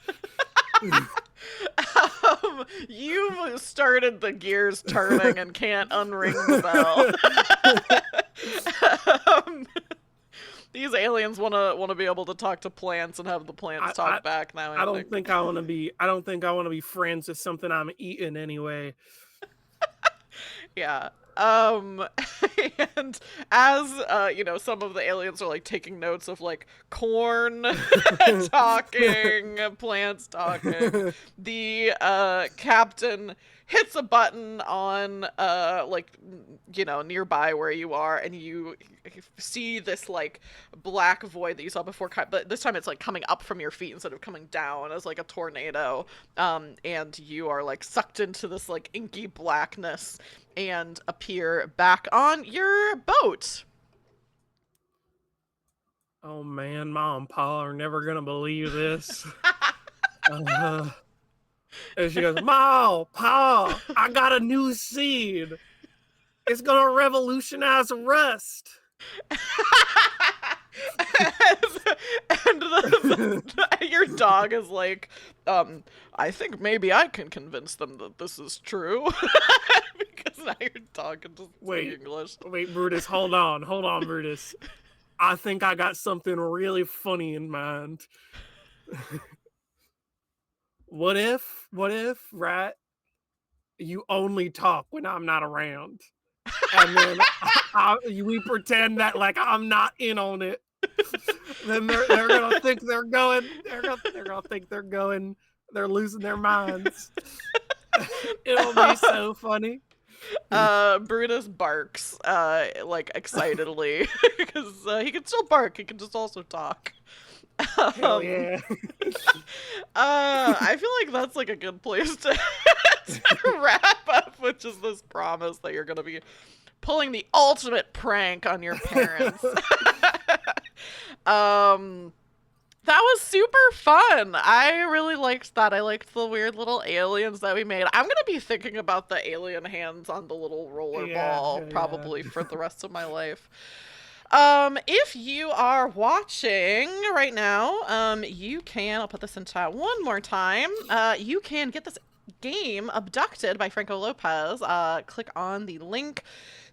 You've started the gears turning and can't unring the bell. um, these aliens wanna be able to talk to plants and have the plants I, I talk back now, I I don't think. think I want to be. I don't think I want to be friends with something I'm eating anyway. Yeah. And as some of the aliens are like taking notes of like corn talking, plants talking, the captain hits a button on nearby where you are, and you see this like black void that you saw before, but this time it's like coming up from your feet instead of coming down as like a tornado. And you are like sucked into this like inky blackness and appear back on your boat. Oh man, Mom and Pa are never gonna believe this. Uh, and she goes, "Ma, Pa, I got a new seed. It's gonna revolutionize Rust." Your dog is like, I think maybe I can convince them that this is true. Because now your dog can just speak Wait, English. wait, Brutus, hold on, Brutus. I think I got something really funny in mind. What if, right? You only talk when I'm not around, and then we pretend that like I'm not in on it. Then they're gonna think they're going. They're gonna think they're going. They're losing their minds. It'll be so funny. Brutus barks, like excitedly, because he can still bark. He can just also talk. Hell Um, yeah. I feel like that's like a good place to, to wrap up, which is this promise that you're gonna be pulling the ultimate prank on your parents. um, that was super fun. I really liked that. I liked the weird little aliens that we made. I'm gonna be thinking about the alien hands on the little roller Yeah, ball yeah, yeah. probably for the rest of my life. If you are watching right now, you can, I'll put this in chat one more time. You can get this game Abducted by Franco Lopez. Click on the link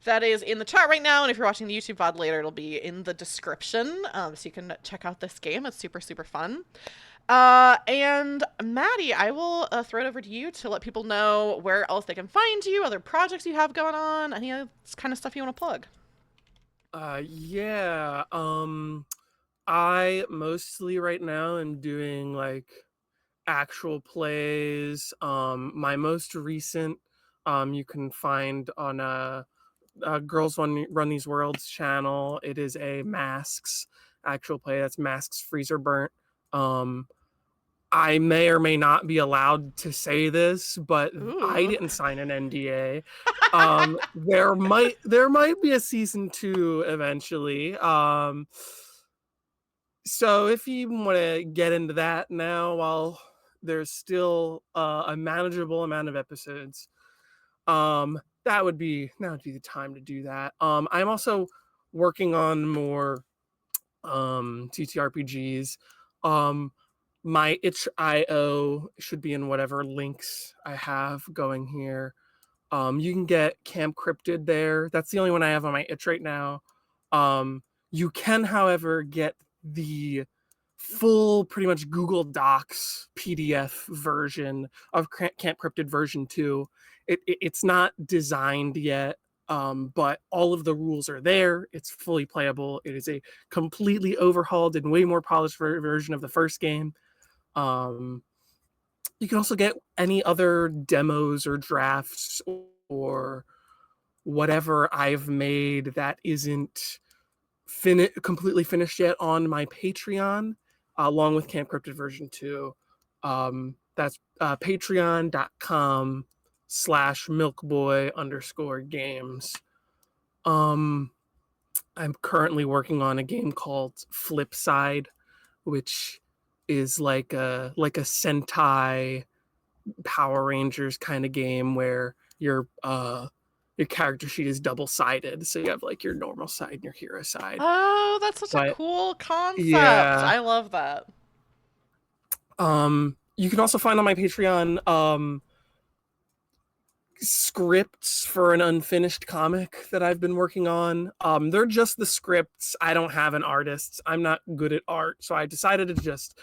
that is in the chat right now, and if you're watching the YouTube VOD later, it'll be in the description, so you can check out this game. It's super, super fun. And Maddie, I will throw it over to you to let people know where else they can find you, other projects you have going on, any other kind of stuff you want to plug. Yeah. I mostly right now am doing like actual plays. My most recent, you can find on Girls Run These Worlds channel. It is a Masks actual play. That's Masks Freezer Burnt. Um, I may or may not be allowed to say this, but I Ooh. didn't sign an NDA. There might be a season 2 eventually. So if you want to get into that now, while there's still a manageable amount of episodes, that would be the time to do that. I'm also working on more TTRPGs. Um, my itch.io should be in whatever links I have going here. You can get Camp Cryptid there. That's the only one I have on my itch right now. You can, however, get the full, pretty much Google Docs PDF version of Camp Cryptid version 2. It's not designed yet, but all of the rules are there. It's fully playable. It is a completely overhauled and way more polished version of the first game. Um, you can also get any other demos or drafts or whatever I've made that isn't completely finished yet on my Patreon, along with Camp Cryptid version 2. That's patreon.com/milkboy_games. Um, I'm currently working on a game called Flipside, which is like a Sentai Power Rangers kind of game where your character sheet is double sided, so you have like your normal side and your hero side. Oh, that's such a But cool concept. yeah, I love that. you can also find on my Patreon scripts for an unfinished comic that I've been working on. They're just the scripts. I don't have an artist. I'm not good at art, so I decided to just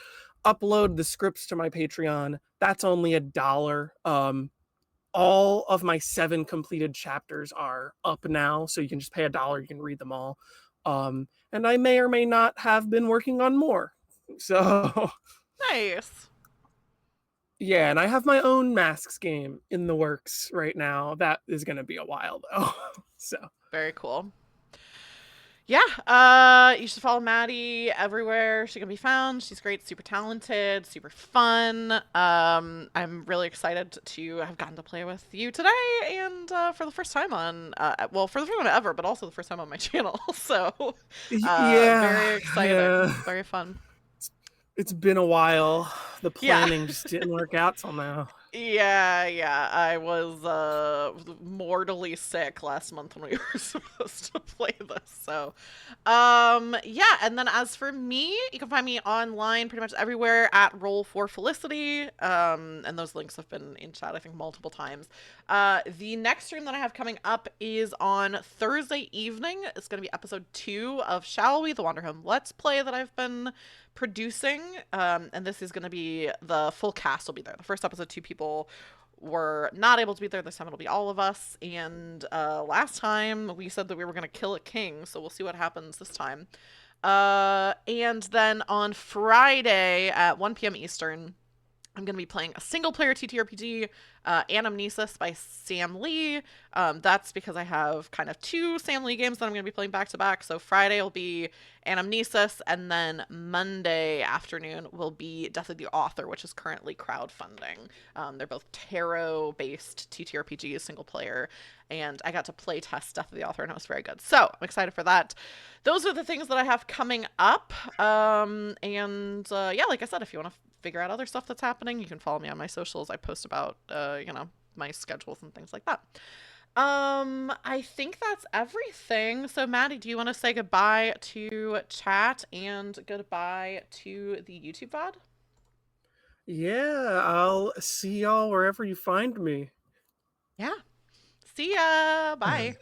upload the scripts to my Patreon. That's only $1. All of my 7 completed chapters are up now, so you can just pay $1. You can read them all. And I may or may not have been working on more. So Nice. yeah, and I have my own Masks game in the works right now. That is going to be a while though. So Very cool. Yeah, you should follow Maddie everywhere she can be found. She's great, super talented, super fun. I'm really excited to have gotten to play with you today, and for the first time on, well, for the first time ever, but also the first time on my channel. So, yeah, very exciting, yeah, very fun. it's been a while. The Yeah. planning just didn't work out till now. Yeah, yeah. I was mortally sick last month when we were supposed to play this. So, yeah, and then as for me, you can find me online pretty much everywhere at Roll for Felicity. And those links have been in chat I think multiple times. The next stream that I have coming up is on Thursday evening. It's going to be episode 2 of Shall We, the Wander Home Let's Play that I've been producing, and this is going to be the full cast will be there. The first episode 2 people were not able to be there. This time it'll be all of us, and last time we said that we were going to kill a king, so we'll see what happens this time. And then on Friday at 1 p.m. Eastern, I'm going to be playing a single-player TTRPG, Anamnesis by Sam Lee. That's because I have kind of 2 Sam Lee games that I'm going to be playing back-to-back. So Friday will be Anamnesis, and then Monday afternoon will be Death of the Author, which is currently crowdfunding. They're both tarot-based TTRPGs, single-player, and I got to play test Death of the Author, and it was very good. So I'm excited for that. Those are the things that I have coming up. Yeah, like I said, if you want to figure out other stuff that's happening, you can follow me on my socials. I post about, my schedules and things like that. I think that's everything. So, Maddie, do you want to say goodbye to chat and goodbye to the YouTube VOD? Yeah, I'll see y'all wherever you find me. Yeah. See ya. Bye.